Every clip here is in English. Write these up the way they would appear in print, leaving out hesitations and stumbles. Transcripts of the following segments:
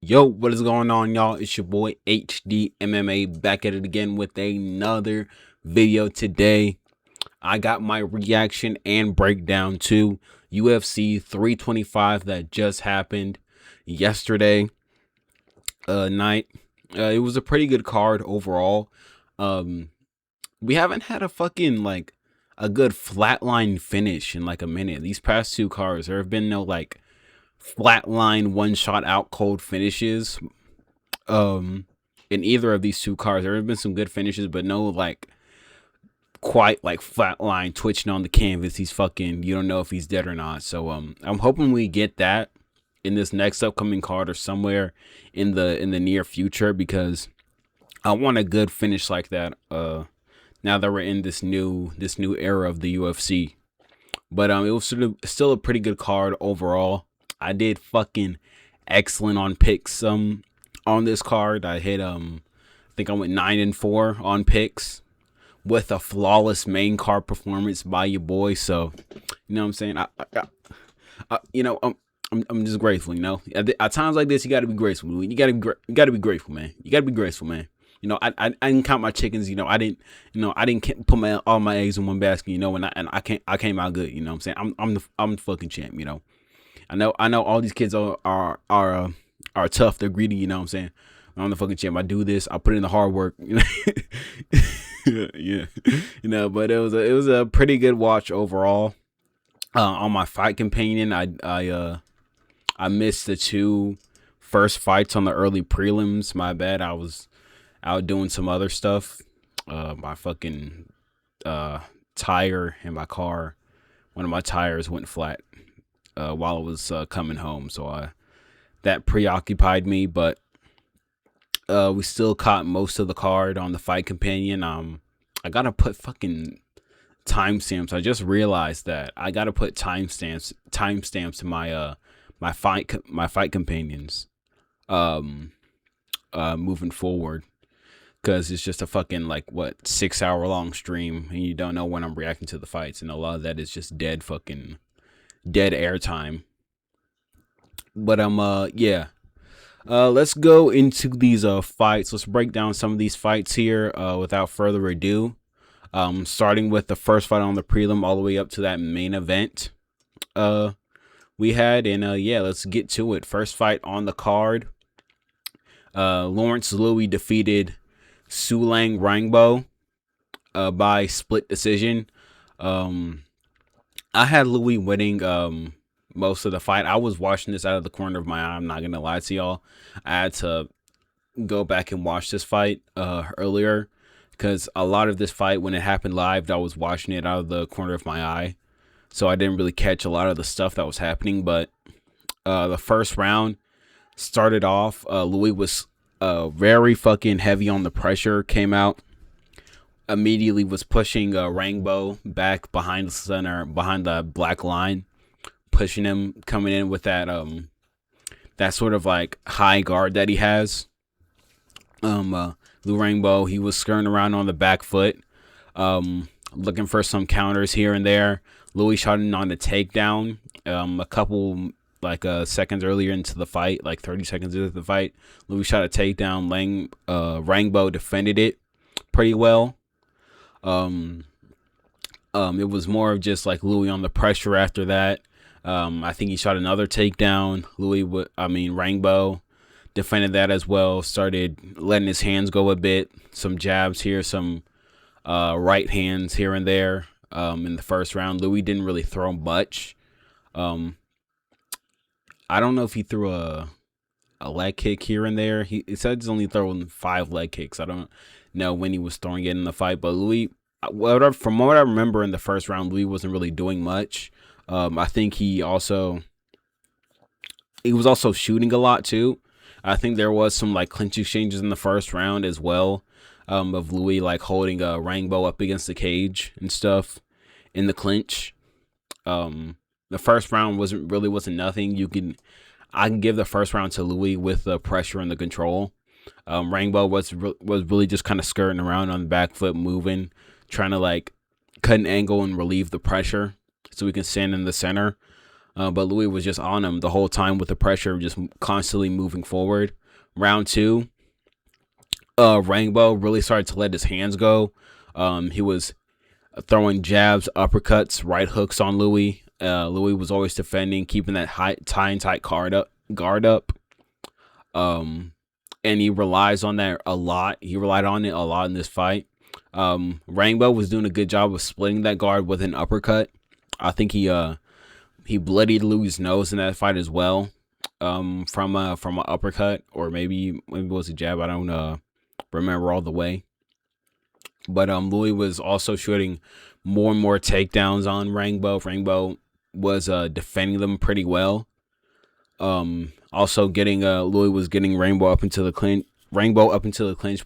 Yo, what is going on, y'all? It's your boy HD MMA back at it again with another video today. I got my reaction and breakdown to UFC 325 that just happened yesterday night. It was a pretty good card overall. Um, we haven't had a fucking like a good flatline finish in like a minute. These past two cards, there have been no like flatline one shot out cold finishes in either of these two cars. There have been some good finishes, but no like quite like flatline twitching on the canvas. He's fucking, you don't know if he's dead or not. So I'm hoping we get that in this next upcoming card or somewhere in the near future, because I want a good finish like that now that we're in this new era of the UFC. But it was still a pretty good card overall. I did fucking excellent on picks on this card. I hit I think I went 9-4 on picks with a flawless main card performance by your boy. So you know what I'm saying. You know I'm just grateful. You know, at times like this, you got to be grateful. You got to be grateful, man. You got to be grateful, man. You know, I didn't count my chickens. You know, I didn't put all my eggs in one basket. You know, and I came out good. You know what I'm saying. I'm the fucking champ. You know, I know all these kids are tough. They're greedy. You know what I'm saying. I'm the fucking champ. I do this. I put in the hard work. You know, yeah. You know, but it was a pretty good watch overall. On my fight companion, I missed the two first fights on the early prelims. My bad. I was out doing some other stuff. My fucking tire in my car, one of my tires went flat while I was coming home, so that preoccupied me. But we still caught most of the card on the fight companion. I gotta put fucking timestamps. I just realized that I gotta put timestamps to my my fight companions moving forward, because it's just a fucking like what 6 hour long stream, and you don't know when I'm reacting to the fights, and a lot of that is just dead airtime. But yeah. Let's go into these fights. Let's break down some of these fights here without further ado. Starting with the first fight on the prelim all the way up to that main event we had, and yeah, let's get to it. First fight on the card. Lawrence Louis defeated Sulang Rangbo by split decision. I had Louis winning most of the fight. I was watching this out of the corner of my eye. I'm not gonna lie to y'all. I had to go back and watch this fight earlier, because a lot of this fight, when it happened live, I was watching it out of the corner of my eye, so I didn't really catch a lot of the stuff that was happening. But the first round started off, Louis was very fucking heavy on the pressure, came out immediately, was pushing Rangbo back behind the center, behind the black line, pushing him, coming in with that that sort of like high guard that he has. Lou Rangbo, he was skirting around on the back foot, looking for some counters here and there. Louis shot in on the takedown a couple like seconds earlier into the fight, like 30 seconds into the fight. Louis shot a takedown. Rangbo defended it pretty well. It was more of just like Louis on the pressure after that. I think he shot another takedown. Rangbo defended that as well. Started letting his hands go a bit. Some jabs here, some right hands here and there. In the first round, Louis didn't really throw much. I don't know if he threw a leg kick here and there. He said he's only throwing 5 leg kicks. I don't know when he was throwing it in the fight, but Louis, from what I remember in the first round, Louis wasn't really doing much. I think he was also shooting a lot too. I think there was some like clinch exchanges in the first round as well, of Louis like holding Rangbo up against the cage and stuff in the clinch. The first round wasn't nothing. I can give the first round to Louis with the pressure and the control. Rangbo was really just kind of skirting around on the back foot, moving, trying to like cut an angle and relieve the pressure so we can stand in the center. but Louis was just on him the whole time with the pressure, just constantly moving forward. Round two, Rainbow really started to let his hands go. He was throwing jabs, uppercuts, right hooks on Louis. Louis was always defending, keeping that tight guard up. And he relies on that a lot. He relied on it a lot in this fight. Rainbow was doing a good job of splitting that guard with an uppercut. I think he bloodied Louis' nose in that fight as well. From an uppercut, or maybe it was a jab. I don't remember all the way. But Louis was also shooting more and more takedowns on Rainbow. Rainbow was defending them pretty well. Also getting Louis was getting Rainbow up into the clinch.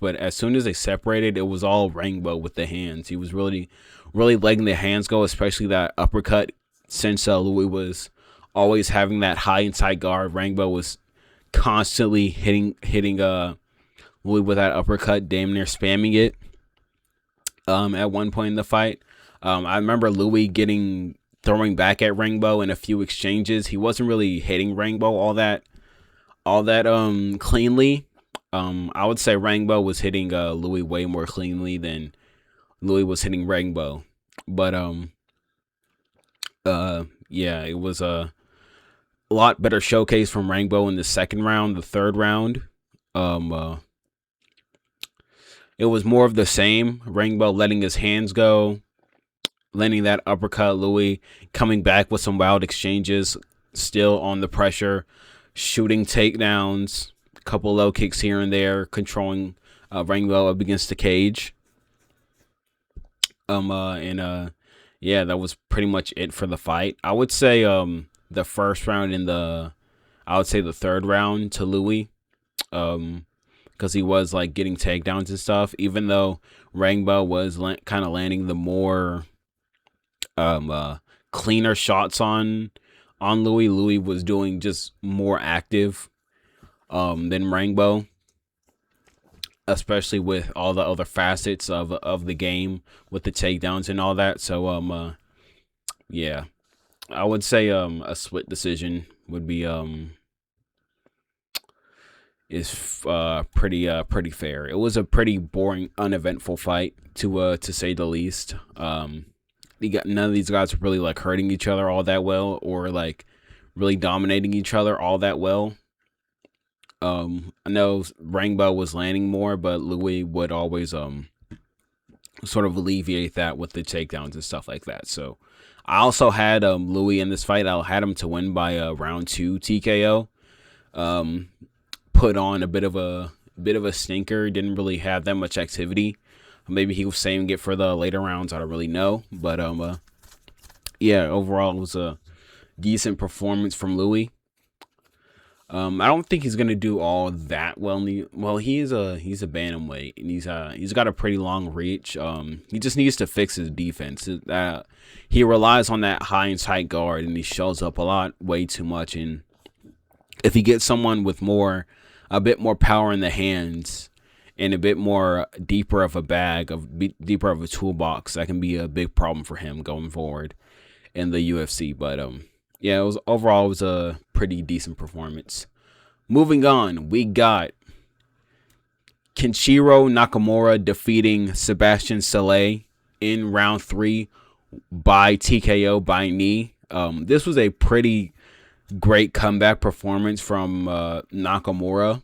But as soon as they separated, it was all Rainbow with the hands. He was really letting the hands go, especially that uppercut. Since Louis was always having that high and tight guard, Rainbow was constantly hitting Louis with that uppercut, damn near spamming it. At one point in the fight, I remember Louis throwing back at Rainbow in a few exchanges. He wasn't really hitting Rainbow all that cleanly. I would say Rainbow was hitting Louis way more cleanly than Louis was hitting Rainbow. But yeah, it was a lot better showcase from Rainbow in the second round. The third round, it was more of the same. Rainbow letting his hands go, landing that uppercut. Louis coming back with some wild exchanges, still on the pressure, shooting takedowns, a couple low kicks here and there, controlling Rainbow up against the cage. Yeah, that was pretty much it for the fight. I would say the first round I would say the third round to Louis, because he was like getting takedowns and stuff. Even though Rainbow was kind of landing the more cleaner shots on Louis. Louis was doing just more active than Rainbow, especially with all the other facets of the game with the takedowns and all that. So yeah, I would say a split decision would be pretty fair. It was a pretty boring, uneventful fight to say the least. None of these guys were really like hurting each other all that well, or like really dominating each other all that well. I know Rainbow was landing more, but Louis would always sort of alleviate that with the takedowns and stuff like that. So I also had Louis in this fight. I had him to win by round 2 TKO. Put on a bit of a stinker. Didn't really have that much activity. Maybe he was saving it for the later rounds. I don't really know, but yeah, overall it was a decent performance from Louis. I don't think he's gonna do all that well. He's a bantamweight, and he's got a pretty long reach. He just needs to fix his defense. He relies on that high and tight guard, and he shows up a lot, way too much. And if he gets someone with a bit more power in the hands and a bit more deeper of a deeper of a toolbox, that can be a big problem for him going forward in the UFC. But yeah, it was a pretty decent performance. Moving on, we got Kenshiro Nakamura defeating Sebastian Saleh in round 3 by TKO by knee. This was a pretty great comeback performance from Nakamura.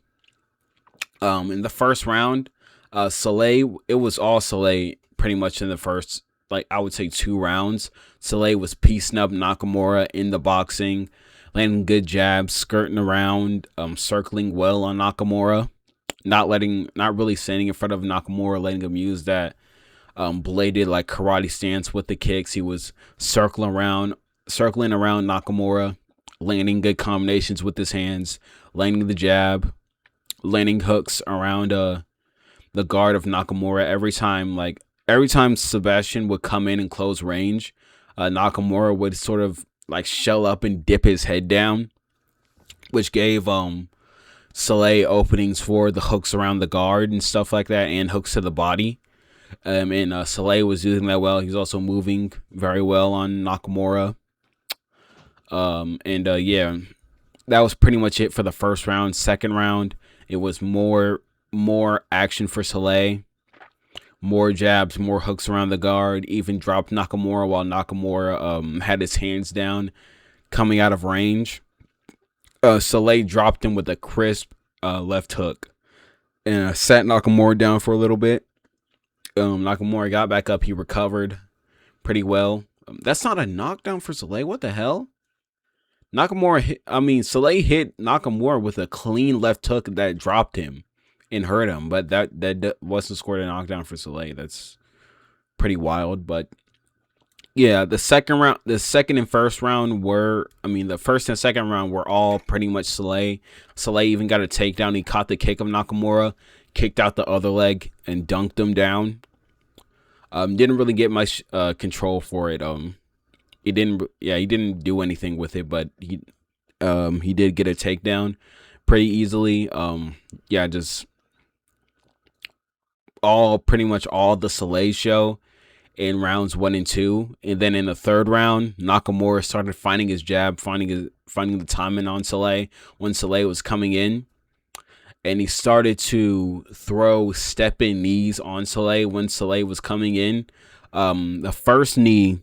In the first round, it was all Saleh pretty much in the first, like, I would say 2 rounds. Saleh was piecing up Nakamura in the boxing, landing good jabs, skirting around, circling well on Nakamura, not really standing in front of Nakamura, letting him use that bladed like karate stance with the kicks. He was circling around Nakamura, landing good combinations with his hands, landing the jab, landing hooks around the guard of Nakamura. Every time Sebastian would come in and close range, Nakamura would sort of like shell up and dip his head down, which gave Saleh openings for the hooks around the guard and stuff like that, and hooks to the body. And Saleh was using that well. He's also moving very well on Nakamura. Yeah, that was pretty much it for the first round. Second round, it was more action for Soleil. More jabs, more hooks around the guard. Even dropped Nakamura while Nakamura had his hands down, coming out of range. Soleil dropped him with a crisp left hook and sat Nakamura down for a little bit. Nakamura got back up. He recovered pretty well. That's not a knockdown for Soleil. What the hell? Soleil hit Nakamura with a clean left hook that dropped him and hurt him, but that wasn't scored a knockdown for Soleil. That's pretty wild. But yeah, the second and first round the first and second round were all pretty much Soleil. Soleil even got a takedown. He caught the kick of Nakamura, kicked out the other leg, and dunked him down. Didn't really get much control for it. He didn't do anything with it, but he did get a takedown pretty easily. Just pretty much all the Soleil show in rounds 1 and 2, and then in the third round, Nakamura started finding his jab, finding the timing on Soleil when Soleil was coming in, and he started to throw step-in knees on Soleil when Soleil was coming in. The first knee,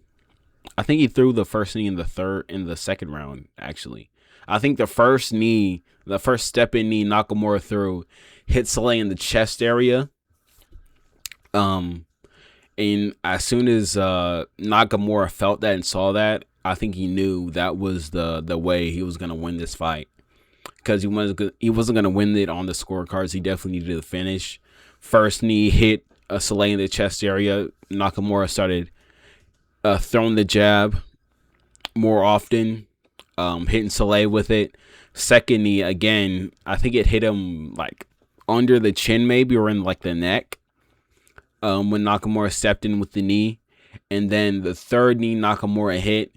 I think he threw the first knee in the second round. Actually, I think the first step-in knee Nakamura threw hit Soleil in the chest area. And as soon as Nakamura felt that and saw that, I think he knew that was the way he was gonna win this fight, because he wasn't gonna win it on the scorecards. He definitely needed to finish. First knee hit Soleil in the chest area. Nakamura started throwing the jab more often, hitting Soleil with it. Second knee, again, I think it hit him like under the chin maybe, or in like the neck. When Nakamura stepped in with the knee, and then the third knee Nakamura hit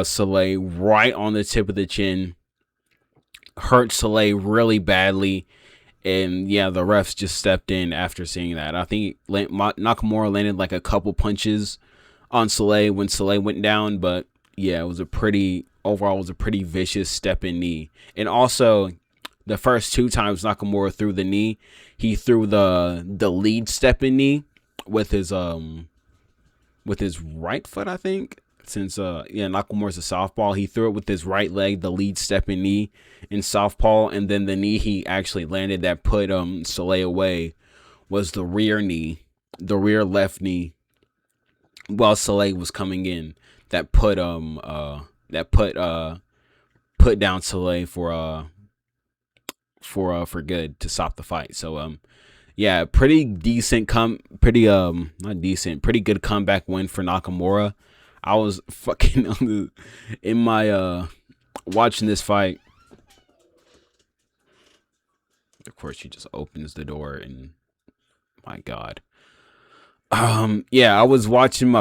Soleil right on the tip of the chin, hurt Soleil really badly, and yeah, the refs just stepped in after seeing that. I think Nakamura landed like a couple punches on Soleil when Soleil went down, but yeah, it was a pretty vicious step-in knee. And also, the first 2 times Nakamura threw the knee, he threw the lead step-in knee with his right foot, I think. Since Nakamura's a southpaw, he threw it with his right leg, the lead step-in knee in southpaw, and then the knee he actually landed that put Soleil away was the rear left knee, while Soleil was coming in, that put down Soleil for good to stop the fight. So pretty good comeback win for Nakamura. I was fucking in my watching this fight. Of course, she just opens the door, and my God. I was watching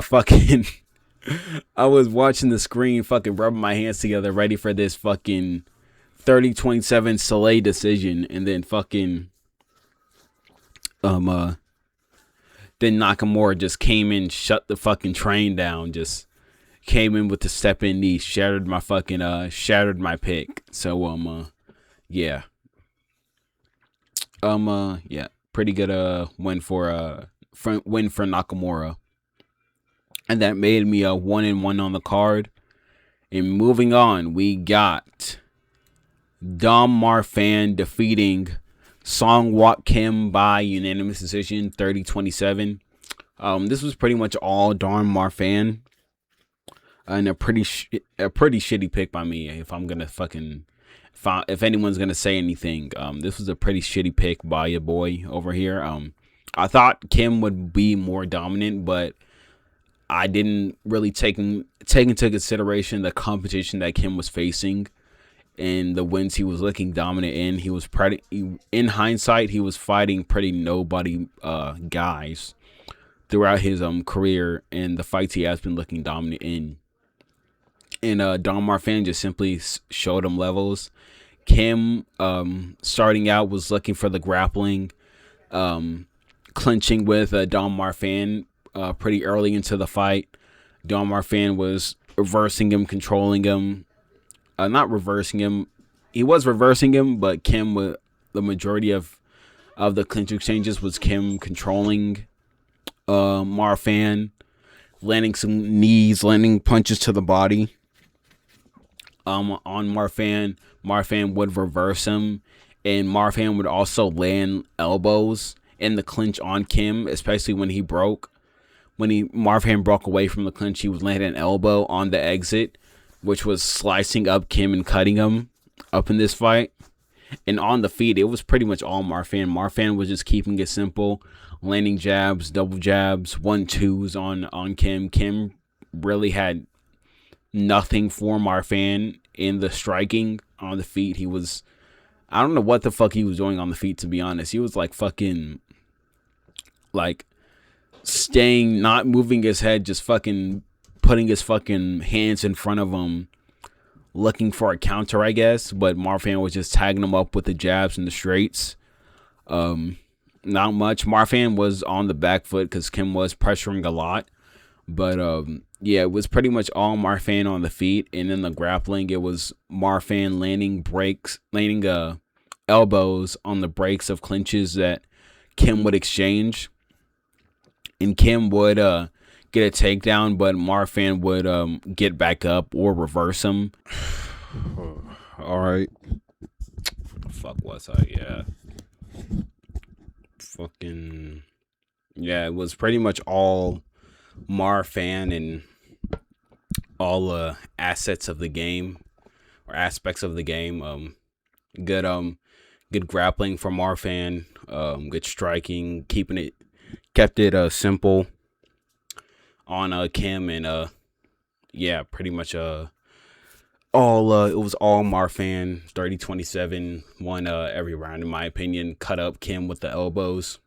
I was watching the screen, fucking rubbing my hands together, ready for this fucking 30-27 Soleil decision, and then fucking then Nakamura just came in, shut the fucking train down, just came in with the step-in knee, shattered my pick. So pretty good win for Nakamura, and that made me 1-1 on the card. And moving on, we got Dom Marfan defeating Song Wok Kim by unanimous decision, 30-27. This was pretty much all Dom Marfan, and a pretty shitty pick by me. If anyone's gonna say anything, this was a pretty shitty pick by your boy over here. I thought Kim would be more dominant, but I didn't really take into consideration the competition that Kim was facing and the wins he was looking dominant in. In hindsight, he was fighting pretty nobody guys throughout his career and the fights he has been looking dominant in. And Dom Marfan just simply showed him levels. Kim, starting out, was looking for the grappling, clinching with Dom Marfan pretty early into the fight. Dom Marfan was reversing him, controlling him, not reversing him. He was reversing him, but Kim, with the majority of the clinch exchanges, was Kim controlling Marfan, landing some knees, landing punches to the body. On Marfan, Marfan would reverse him, and Marfan would also land elbows in the clinch on Kim, especially when he broke. When Marfan broke away from the clinch, he would land an elbow on the exit, which was slicing up Kim and cutting him up in this fight. And on the feet, it was pretty much all Marfan. Marfan was just keeping it simple, landing jabs, double jabs, 1-2s on Kim. Kim really had nothing for Marfan in the striking on the feet. He was, I don't know what the fuck he was doing on the feet, to be honest. He was like fucking, like, staying, not moving his head, just fucking putting his fucking hands in front of him, looking for a counter, I guess. But Marfan was just tagging him up with the jabs and the straights. Not much. Marfan was on the back foot because Kim was pressuring a lot. But yeah, it was pretty much all Marfan on the feet. And in the grappling, it was Marfan landing elbows on the breaks of clinches that Kim would exchange. And Kim would get a takedown, but Marfan would get back up or reverse him. All right. What the fuck was I? Yeah. Fucking. Yeah, it was pretty much all Marfan and all assets of the game or aspects of the game. Good grappling from Marfan. Good striking, kept it simple on Kim, and yeah, pretty much all it was all Marfan. 30-27, won every round in my opinion. Cut up Kim with the elbows.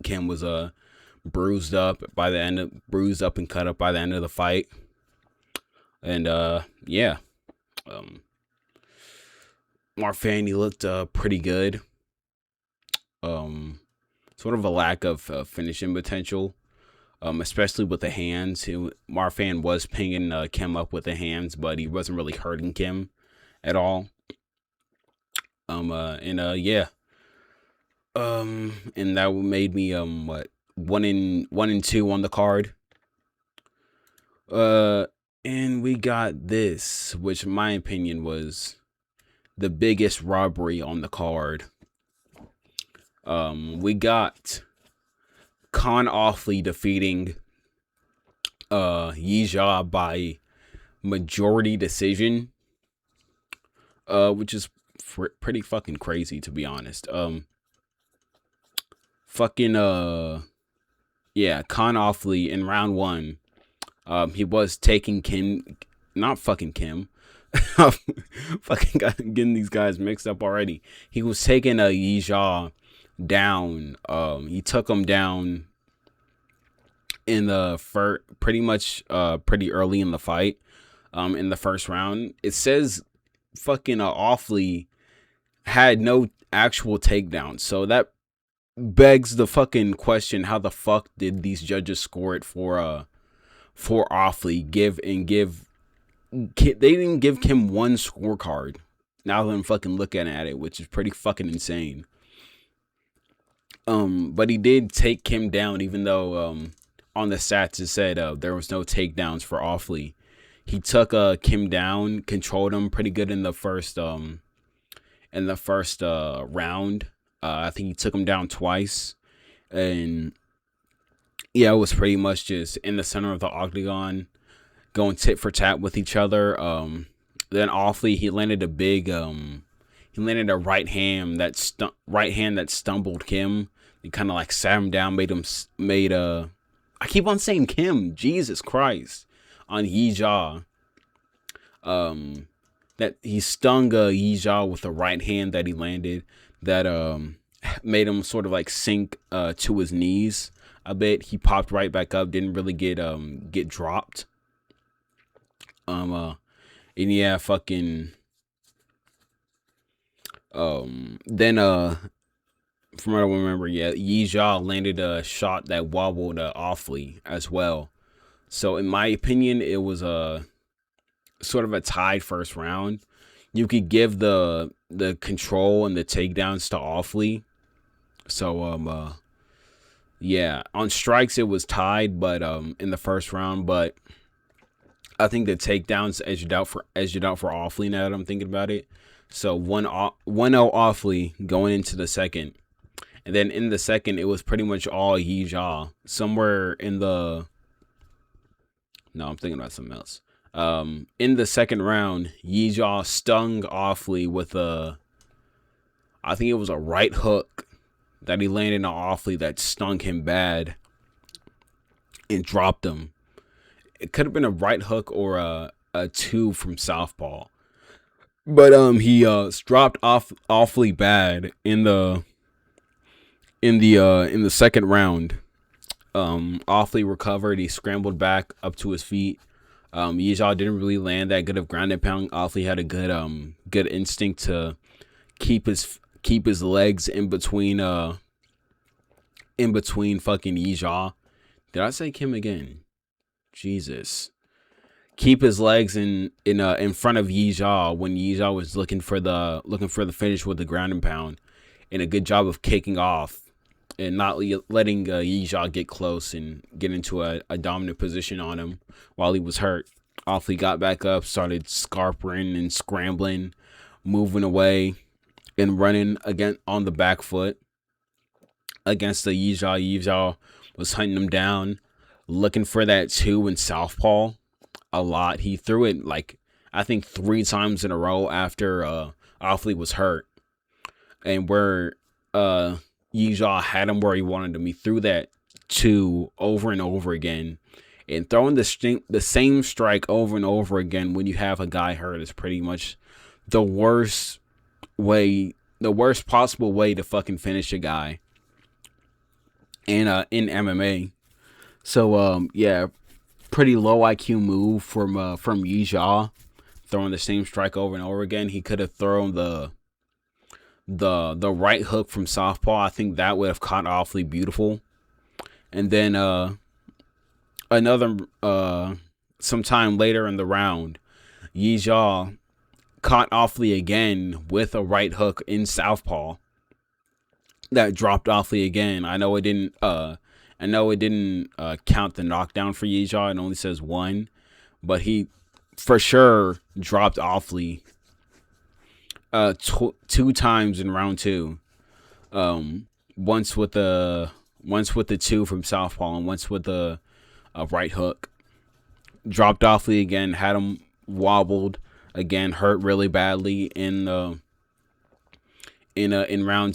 Kim was bruised up and cut up by the end of the fight. And yeah. Marfan, he looked pretty good. Sort of a lack of finishing potential, especially with the hands. Marfan was pinging Kim up with the hands, but he wasn't really hurting Kim at all. Yeah. And that made me 1-2 on the card. And we got this, which in my opinion was the biggest robbery on the card. We got Khan Offley defeating Yijia by majority decision, which is pretty fucking crazy, to be honest. Yeah, Khan Offley in round 1, he was taking Kim, not fucking Kim. Fucking getting these guys mixed up already. He was taking Yijia down. He took him down in the pretty early in the fight. In the first round, it says fucking Offley had no actual takedown, so that begs the fucking question: how the fuck did these judges score it for Offley? They didn't give Kim one scorecard. Now that I'm fucking looking at it, which is pretty fucking insane. But he did take Kim down, even though on the stats it said there was no takedowns for Offley. He took Kim down, controlled him pretty good in the first round. I think he took him down twice, and yeah, it was pretty much just in the center of the octagon, going tit for tat with each other. Then Offley, he landed a right hand that stumbled Kim. He kind of like sat him down, I keep on saying Kim, Jesus Christ, on Yijia. That he stung Yijia with a right hand that he landed that made him sort of like sink to his knees a bit. He popped right back up, didn't really get dropped. And yeah, fucking then from what I remember, yeah, Yijia landed a shot that wobbled Offley as well. So in my opinion, it was sort of a tied first round. You could give the control and the takedowns to Offley. So yeah, on strikes it was tied, but in the first round, but I think the takedowns edged out for Offley now that I'm thinking about it. So 1-0 Offley going into the second. And then in the second, it was pretty much all Yi Jia. Somewhere in the... No, I'm thinking about something else. In the second round, Yi Jia stung Offley with I think it was a right hook that he landed on Offley that stung him bad and dropped him. It could have been a right hook or a two from southpaw. But he dropped Offley bad in the second round. Offley recovered. He scrambled back up to his feet. Yi Jia didn't really land that good of ground and pound. Offley had a good instinct to keep his legs in between fucking Yi Jia. Did I say Kim again? Jesus. Keep his legs in front of Yi Jia when Yi Jia was looking for the finish with the ground and pound, and a good job of kicking off and not letting Yi Jia get close and get into a dominant position on him while he was hurt. Offley got back up, started scarpering and scrambling, moving away and running again on the back foot against the Yi Jia. Yi Jia was hunting him down, looking for that two in southpaw a lot. He threw it like I think 3 times in a row after Offley was hurt, and where Yi Jia had him where he wanted him, he threw that two over and over again. And throwing the same strike over and over again when you have a guy hurt is pretty much the worst possible way to fucking finish a guy in MMA. So yeah, pretty low IQ move from Yi Jia, throwing the same strike over and over again. He could have thrown the right hook from southpaw. I think that would have caught Offley beautiful. And then another sometime later in the round, Yi Jia caught Offley again with a right hook in southpaw that dropped Offley again. I know it didn't count the knockdown for Yi Jia. It only says 1, but he for sure dropped Offley 2 times in round 2. Once with the 2 from southpaw and once with the right hook. Dropped Offley again, had him wobbled again, hurt really badly in round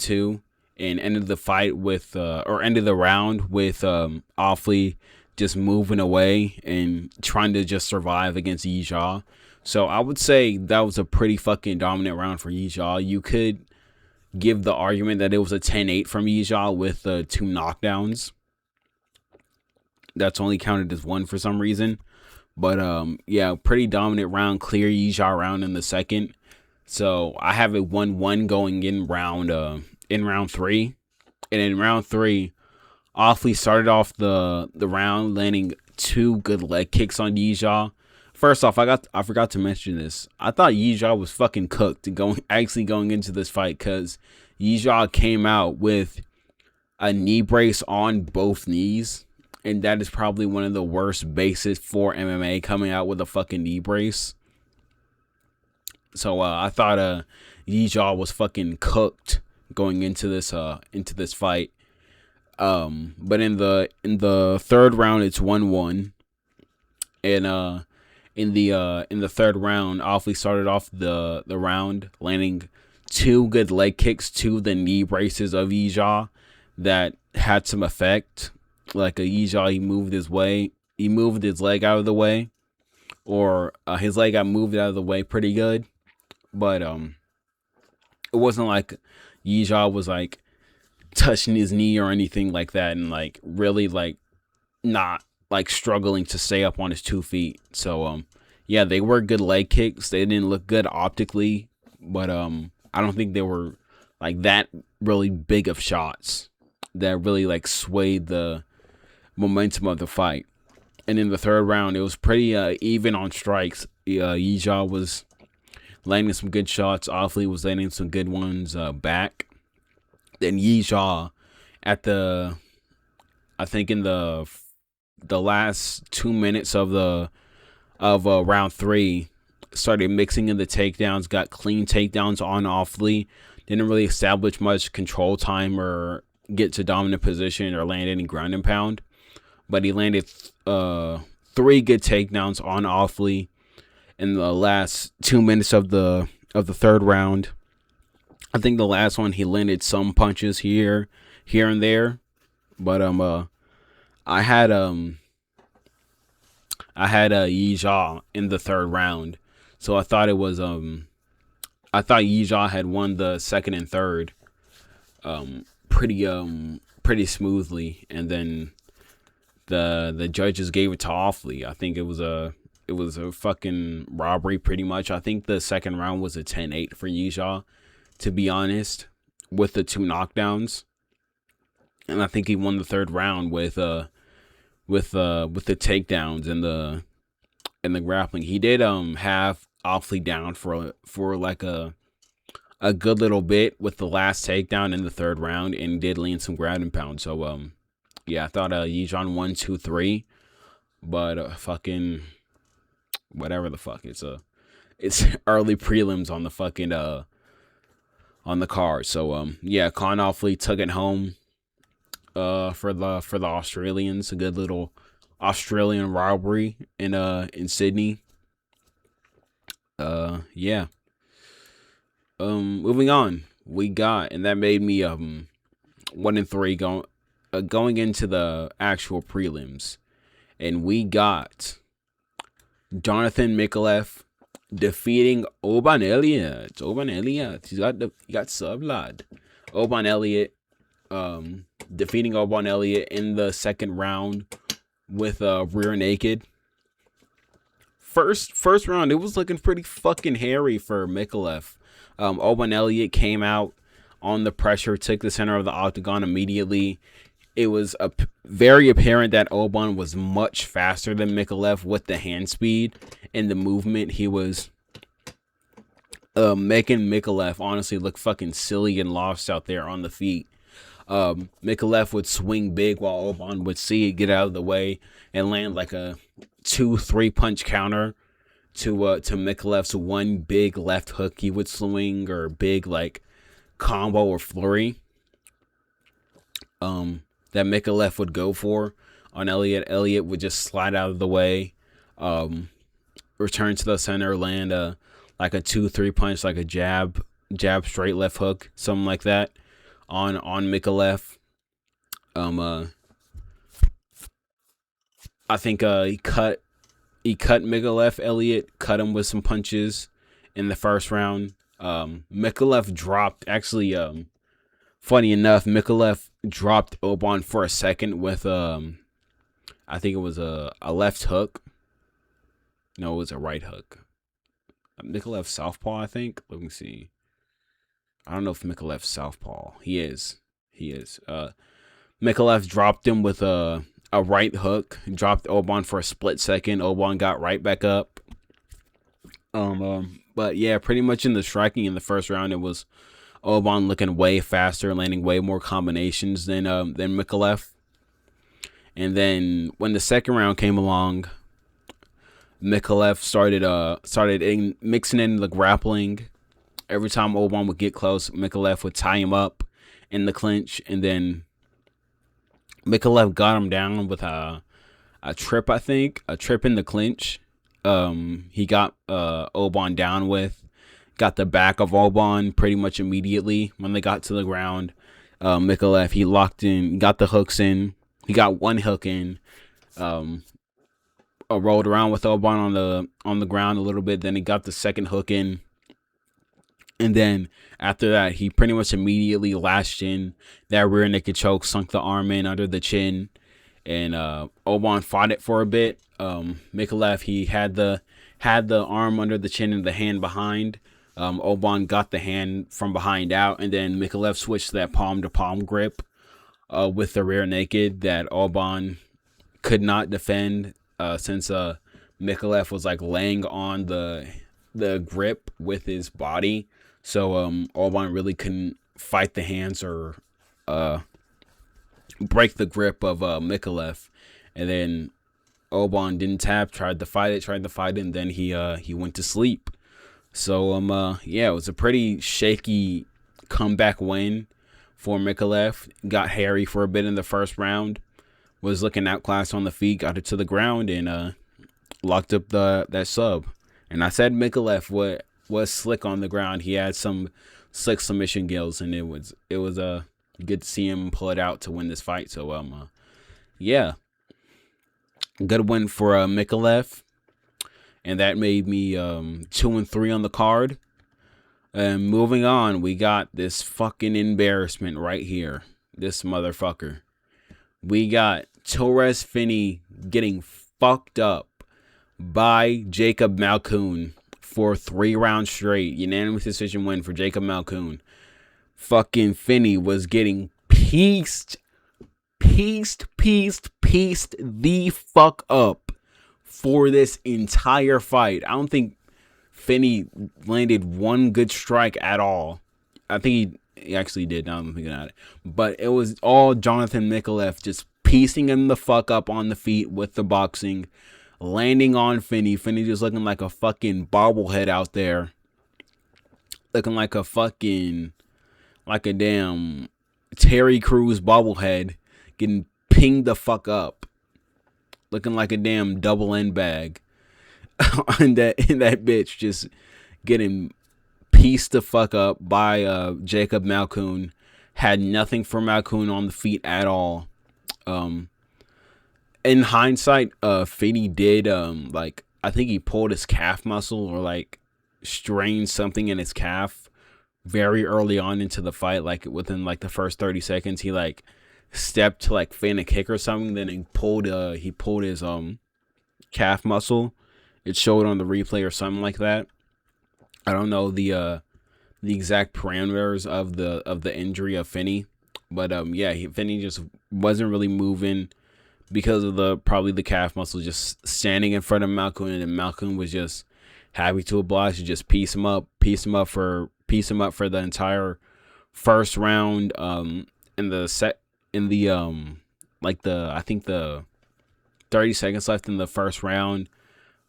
2, and ended the fight with ended the round with Offley just moving away and trying to just survive against Yi Jia. So I would say that was a pretty fucking dominant round for Yi Jia. You could give the argument that it was a 10-8 from Yi Jia with 2 knockdowns. That's only counted as 1 for some reason. But yeah, pretty dominant round, clear Yi Jia round in the second. So I have it 1-1 going in round 3. And in round 3, Offley started off the round landing 2 good leg kicks on Yi Jia. First off, I forgot to mention this. I thought Yi Jia was fucking cooked going into this fight, because Yi Jia came out with a knee brace on both knees. And that is probably one of the worst bases for MMA, coming out with a fucking knee brace. So I thought Yi Jia was fucking cooked going into this fight. But in the third round, it's 1-1, and in the third round, Offley started off the round landing 2 good leg kicks to the knee braces of Yi Jia that had some effect. Like Yi Jia, he moved his leg out of the way, or his leg got moved out of the way pretty good. But it wasn't like Yi Jia was like touching his knee or anything like that, and like really like not like struggling to stay up on his 2 feet. So yeah, they were good leg kicks. They didn't look good optically, but I don't think they were like that really big of shots that really like swayed the momentum of the fight. And in the third round, it was pretty even on strikes. Yijia was landing some good shots. Offley was landing some good ones back. Then Yijia at I think in the last 2 minutes of round 3 started mixing in the takedowns, got clean takedowns on Offley. Didn't really establish much control time or get to dominant position or land any ground and pound. But he landed 3 good takedowns on Offley in the last 2 minutes of the third round. I think the last one he landed some punches here and there, but I had Yijia in the third round, so I thought Yijia had won the second and third pretty smoothly, and then the judges gave it to Offley. I think it was a fucking robbery pretty much. I think the second round was a 10-8 for Yijia, to be honest, with the 2 knockdowns. And I think he won the third round with the takedowns and the grappling. He did have Offley down for like a good little bit with the last takedown in the third round, and did land some ground and pound. So yeah, I thought Yijia won 2-3, but fucking whatever the fuck. It's early prelims on the fucking on the card. So yeah, Con Offley took it home for the Australians. A good little Australian robbery in Sydney. Yeah. Moving on, we got, and that made me 1-3 going into the actual prelims, and we got Jonathan Mikalev defeating Oban Elliott. He got sub lad. Oban Elliott defeating Oban Elliott in the second round with rear naked. First round, it was looking pretty fucking hairy for Mikalev. Oban Elliott came out on the pressure, took the center of the octagon immediately. It was very apparent that Oban was much faster than Mikalev with the hand speed and the movement. He was making Mikalev honestly look fucking silly and lost out there on the feet. Mikalev would swing big while Oban would see it, get out of the way, and land like a 2-3 punch counter to Mikalev's one big left hook he would swing, or big like combo or flurry that Mikalev would go for on Elliott. Elliott would just slide out of the way, return to the center, land like a 2-3 punch, like a jab straight left hook, something like that on Mikalev. I think he cut Mikalev. Elliott cut him with some punches in the first round. Mikalev dropped, actually, funny enough, Mikalev dropped Oban for a second with I think it was a left hook. No, it was a right hook. Mikalev southpaw, I think. Let me see. I don't know if Mikalev southpaw. He is. Mikalev dropped him with a right hook. Dropped Oban for a split second. Oban got right back up. But yeah, pretty much in the striking in the first round, it was Oban looking way faster, landing way more combinations than Mikalev. And then when the second round came along, Mikalev started mixing in the grappling. Every time Oban would get close, Mikalev would tie him up in the clinch, and then Mikalev got him down with a trip, I think, a trip in the clinch. He got Oban down with, got the back of Oban pretty much immediately when they got to the ground. Mikalev, he locked in, got the hooks in. He got one hook in. Rolled around with Oban on the ground a little bit. Then he got the second hook in. And then after that, he pretty much immediately lashed in. That rear naked choke sunk the arm in under the chin. And Oban fought it for a bit. Mikalev, he had the arm under the chin and the hand behind. Oban got the hand from behind out. And then Mikalev switched to that palm-to-palm grip with the rear naked that Oban could not defend since Mikulev was like laying on the grip with his body, so Orban really couldn't fight the hands or break the grip of Mikulev, and then Orban didn't tap, tried to fight it, and then he went to sleep. So yeah, it was a pretty shaky comeback win for Mikulev. Got hairy for a bit in the first round, was looking outclassed on the feet, got it to the ground, and locked up that sub. And I said Mikulev was slick on the ground. He had some slick submission skills, and it was good to see him pull it out to win this fight. So yeah, good win for Mikulev, and that made me 2-3 on the card. And moving on, we got this fucking embarrassment right here. This motherfucker. We got Torres Finney getting fucked up by Jacob Malkoun for 3 rounds straight. Unanimous decision win for Jacob Malkoun. Fucking Finney was getting pieced the fuck up for this entire fight. I don't think Finney landed one good strike at all. I think he actually did, now I'm thinking about it. But it was all Jonathan Mikulev just piecing him the fuck up on the feet with the boxing, landing on Finney. Finney just looking like a fucking bobblehead out there. Looking like a damn Terry Crews bobblehead, getting pinged the fuck up. Looking like a damn double end bag. And that bitch just getting pieced the fuck up by Jacob Malkoun. Had nothing for Malkoun on the feet at all. In hindsight, Finney did I think he pulled his calf muscle or like strained something in his calf very early on into the fight. Like within like the first 30 seconds, he like stepped to like feint a kick or something. Then he pulled his calf muscle. It showed on the replay or something like that. I don't know the exact parameters of the injury of Finney, but yeah, Finney just wasn't really moving because of probably the calf muscle, just standing in front of Malkoun, and Malkoun was just happy to oblige to just piece him up for the entire first round. I think the 30 seconds left in the first round,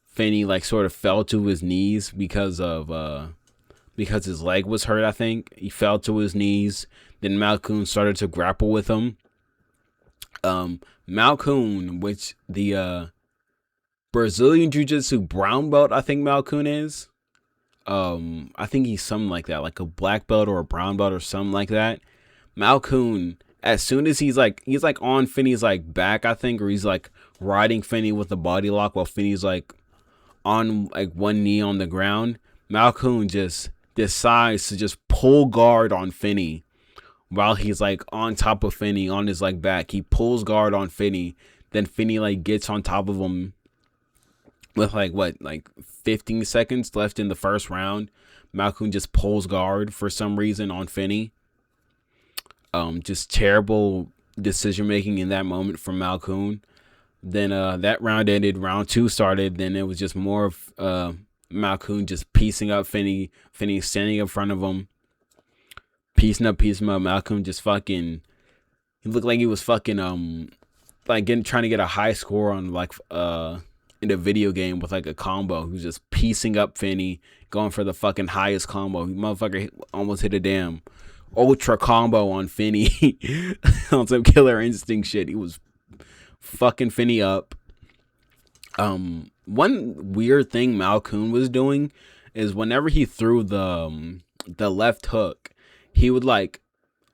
Finney like sort of fell to his knees because his leg was hurt. I think he fell to his knees. Then Malkoun started to grapple with him. Malkoun, which the Brazilian Jiu-Jitsu brown belt, I think Malkoun is. I think he's something like that, like a black belt or a brown belt or something like that. Malkoun, as soon as he's like on Finney's like back, I think, or he's like riding Finney with a body lock while Finney's like on like one knee on the ground, Malkoun just decides to just pull guard on Finney while he's like on top of Finney on his like back. He pulls guard on Finney, then Finney like gets on top of him with like 15 seconds left in the first round. Malkoun just pulls guard for some reason on Finney. Just terrible decision making in that moment from Malkoun. Then that round ended. Round 2 started. Then it was just more of Malkoun just piecing up Finney. Finney standing in front of him, piecing up. Malkoun just fucking. He looked like he was fucking trying to get a high score on like in a video game with like a combo. He was just piecing up Finney, going for the fucking highest combo. Motherfucker almost hit a damn ultra combo on Finney on some Killer Instinct shit. He was fucking Finney up. One weird thing Malkoun was doing is whenever he threw the left hook, he would like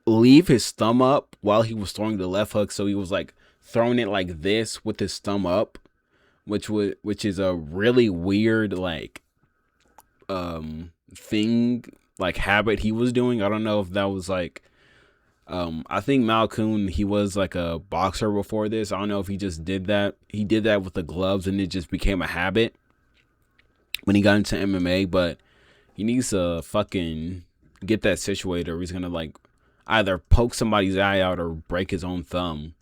leave his thumb up while he was throwing the left hook. So he was like throwing it like this with his thumb up, which is a really weird like thing, like habit he was doing. I don't know if that was like I think Malkoun, he was like a boxer before this. I don't know if he just did that. He did that with the gloves and it just became a habit when he got into MMA, but he needs to fucking get that situated or he's gonna like either poke somebody's eye out or break his own thumb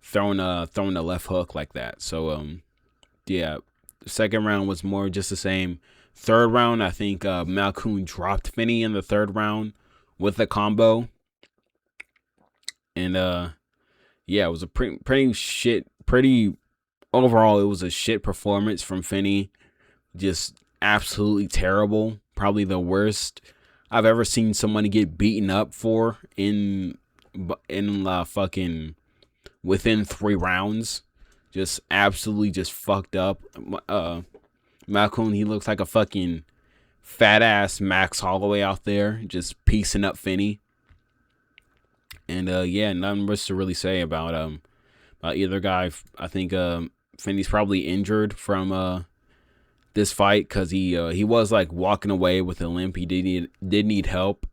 throwing a left hook like that. So yeah, The second round was more just the same. Third round, I think Malkoun dropped Finney in the third round with a combo, and yeah, it was a pretty overall. It was a shit performance from Finney. Just absolutely terrible. Probably the worst I've ever seen somebody get beaten up for in fucking within 3 rounds. Just absolutely just fucked up. Malcolm, he looks like a fucking fat ass Max Holloway out there, just piecing up Finney. And yeah, nothing much to really say about either guy. I think Finney's probably injured from this fight because he was like walking away with a limp. He did need help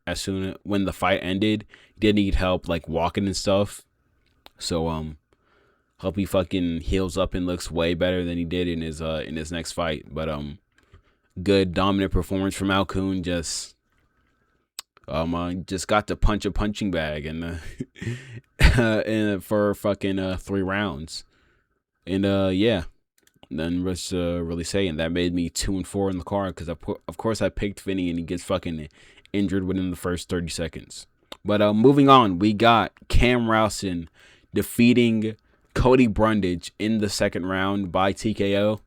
when the fight ended. He did need help like walking and stuff. So hope he fucking heals up and looks way better than he did in his next fight. But good dominant performance from Malkoun. Just got to punch a punching bag and and for fucking 3 rounds. And yeah, nothing much to really say. And that made me 2-4 in the card because of course I picked Finney and he gets fucking injured within the first 30 seconds. But moving on, we got Cam Rousen defeating Cody Brundage in the second round by TKO.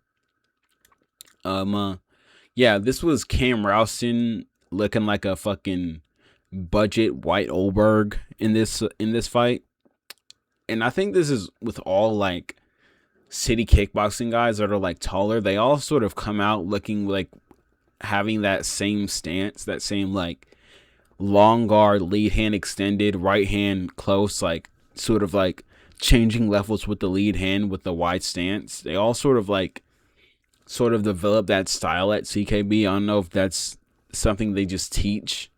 Yeah, this was Cam Rousen looking like a fucking budget White Oldberg in this fight. And I think this is with all like city kickboxing guys that are like taller. They all sort of come out looking like having that same stance, that same like long guard, lead hand extended, right hand close, like sort of like changing levels with the lead hand with the wide stance. They all sort of develop that style at CKB. I don't know if that's something they just teach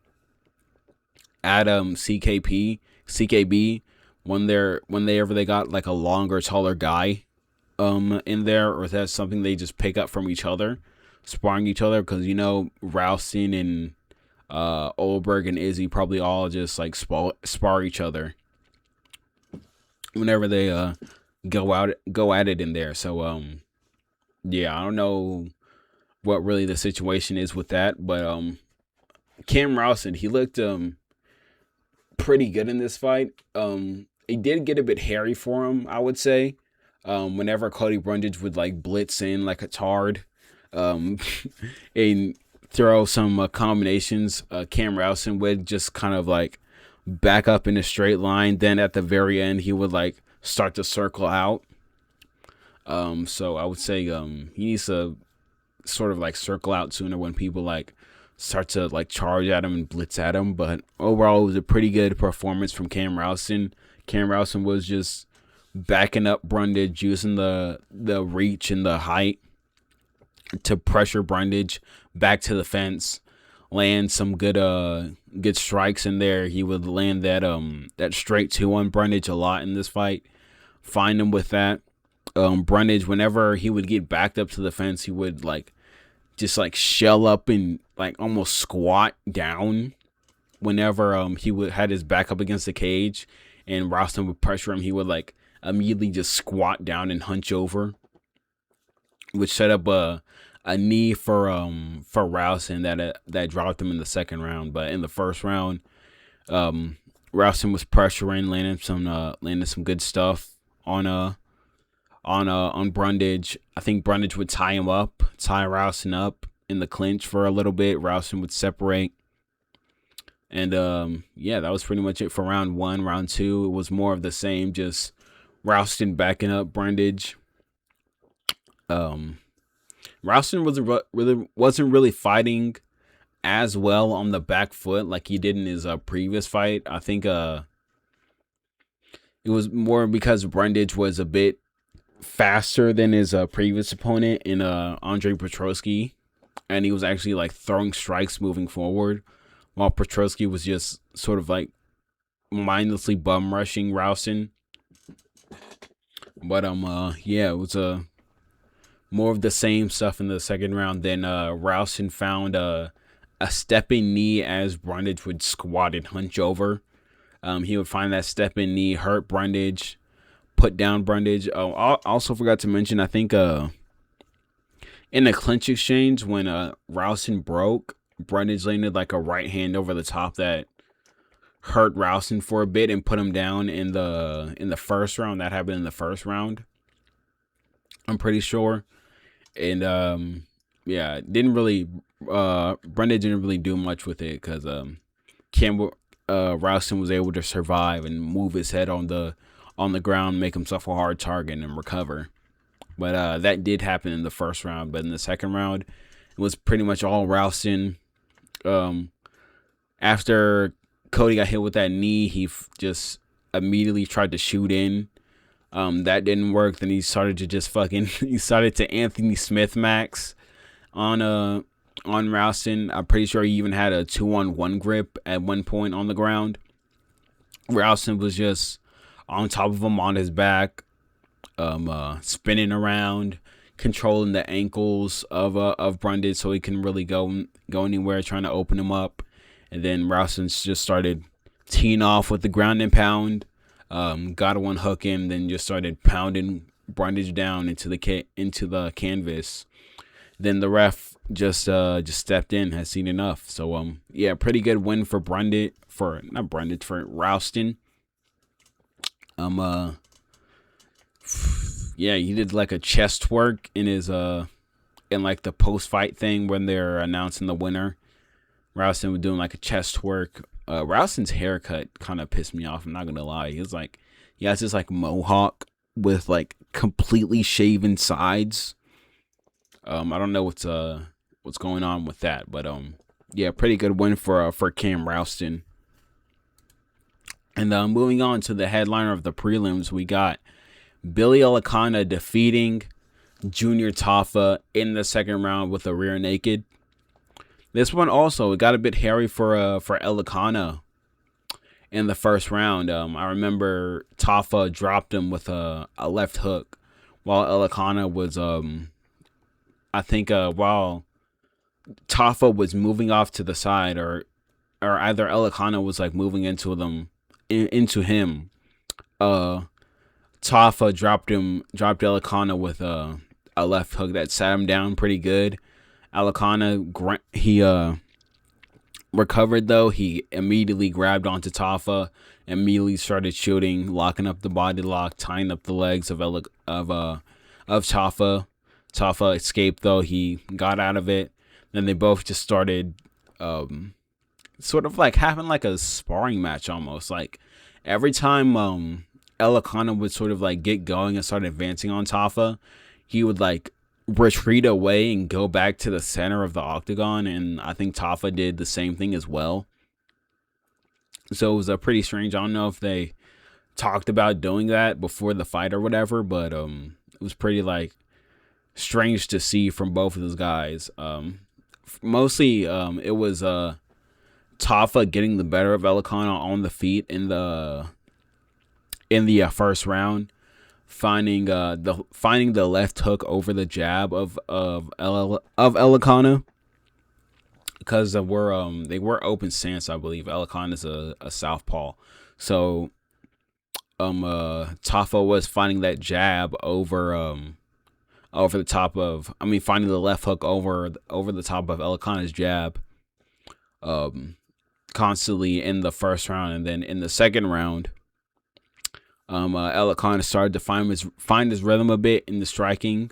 at CKB whenever they got like a longer, taller guy in there, or if that's something they just pick up from each other, sparring each other, because Rousen and Oldberg and Izzy probably all just like spar each other whenever they go at it in there. So yeah, I don't know what really the situation is with that, but Cam Rousen, he looked pretty good in this fight. It did get a bit hairy for him, I would say. Whenever Cody Brundage would like blitz in like a tard, and throw some combinations, Cam Rousen would just kind of like back up in a straight line. Then at the very end, he would like start to circle out. So I would say he needs to sort of like circle out sooner when people like start to like charge at him and blitz at him. But overall, it was a pretty good performance from Cam Rousen. Cam Rousen was just backing up Brundage, using the reach and the height to pressure Brundage back to the fence, land some good strikes in there. He would land that straight 2 on Brundage a lot in this fight. Find him with that. Brundage, whenever he would get backed up to the fence, he would like just like shell up and like almost squat down whenever he had his back up against the cage and Rousen would pressure him. He would like immediately just squat down and hunch over, which set up a knee for Rousen that dropped him in the second round. But in the first round, Rousen was pressuring, landing some good stuff on Brundage. I think Brundage would tie Rousen up in the clinch for a little bit. Rousen would separate. And yeah, that was pretty much it for round 1. Round 2, it was more of the same, just Rousen backing up Brundage. Rousen wasn't really fighting as well on the back foot like he did in his previous fight. I think it was more because Brundage was a bit faster than his previous opponent in Andre Petroski, and he was actually like throwing strikes moving forward, while Petroski was just sort of like mindlessly bum rushing Rousen. But yeah, it was more of the same stuff in the second round. Then Rousen found a stepping knee as Brundage would squat and hunch over. He would find that stepping knee, hurt Brundage, put down Brundage. Oh, I also forgot to mention, I think in the clinch exchange when Ralston broke, Brundage landed like a right hand over the top that hurt Ralston for a bit and put him down in the first round. That happened in the first round, I'm pretty sure. And yeah, didn't really Brundage didn't really do much with it because Campbell Ralston was able to survive and move his head on the ground, make himself a hard target and recover. But that did happen in the first round. But in the second round, it was pretty much all Ralston. After Cody got hit with that knee, he just immediately tried to shoot in. That didn't work. Then he started to just he started to Anthony Smith Max on Ralston. I'm pretty sure he even had a 2-on-1 grip at one point on the ground. Ralston was just on top of him on his back, spinning around, controlling the ankles of Brundage so he can really go anywhere, trying to open him up. And then Ralston just started teeing off with the ground and pound. Got one hook in, then just started pounding Brundage down into the canvas. Then the ref just stepped in, has seen enough. So yeah, pretty good win for Ralston. Yeah, he did like a chest work in his in like the post fight thing when they're announcing the winner. Ralston was doing like a chest work. Ralston's haircut kind of pissed me off. I'm not gonna lie. He has this like mohawk with like completely shaven sides. I don't know what's going on with that, but yeah, pretty good win for Cam Ralston. And moving on to the headliner of the prelims, we got Billy Elikana defeating Junior Tafa in the second round with a rear naked. This one also, it got a bit hairy for Elikana in the first round. I remember Tafa dropped him with a left hook while Elikana was I think while Tafa was moving off to the side, or either Elikana was like moving into him. Tafa dropped Elikana with a left hook that sat him down pretty good. Elikana, he recovered though. He immediately grabbed onto Tafa, immediately started shooting, locking up the body lock, tying up the legs of Tafa. Tafa escaped though. He got out of it. Then they both just started sort of like having like a sparring match almost. Like every time Elikana would sort of like get going and start advancing on Tafa, he would like retreat away and go back to the center of the octagon, and I think Tafa did the same thing as well. So it was a pretty strange. I don't know if they talked about doing that before the fight or whatever, but it was pretty like strange to see from both of those guys. Mostly it was Tafa getting the better of Elikana on the feet in the first round, finding the left hook over the jab of Elikana, because they were open stance. I believe Elikana is a southpaw, so Tafa was finding that jab over the top of, finding the left hook over the top of Elikana's jab constantly in the first round. And then in the second round, Elikana started to find his rhythm a bit in the striking,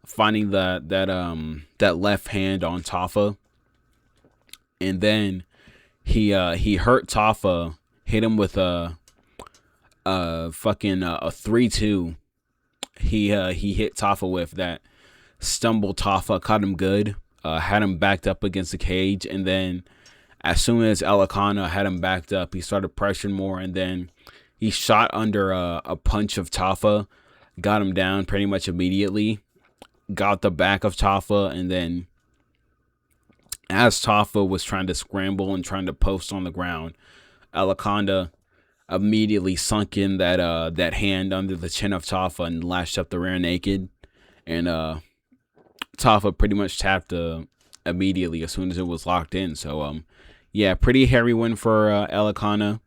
finding that left hand on Tafa. And then he hurt Tafa, hit him with a 3-2. He hit Tafa with that, stumbled Tafa, caught him good, had him backed up against the cage, and then as soon as Elikana had him backed up, he started pressuring more, and then he shot under a punch of Tafa, got him down pretty much immediately, got the back of Tafa, and then as Tafa was trying to scramble and trying to post on the ground, Elikana immediately sunk in that hand under the chin of Tafa and lashed up the rear naked, and Tafa pretty much tapped immediately as soon as it was locked in. So yeah, pretty hairy win for Elikana.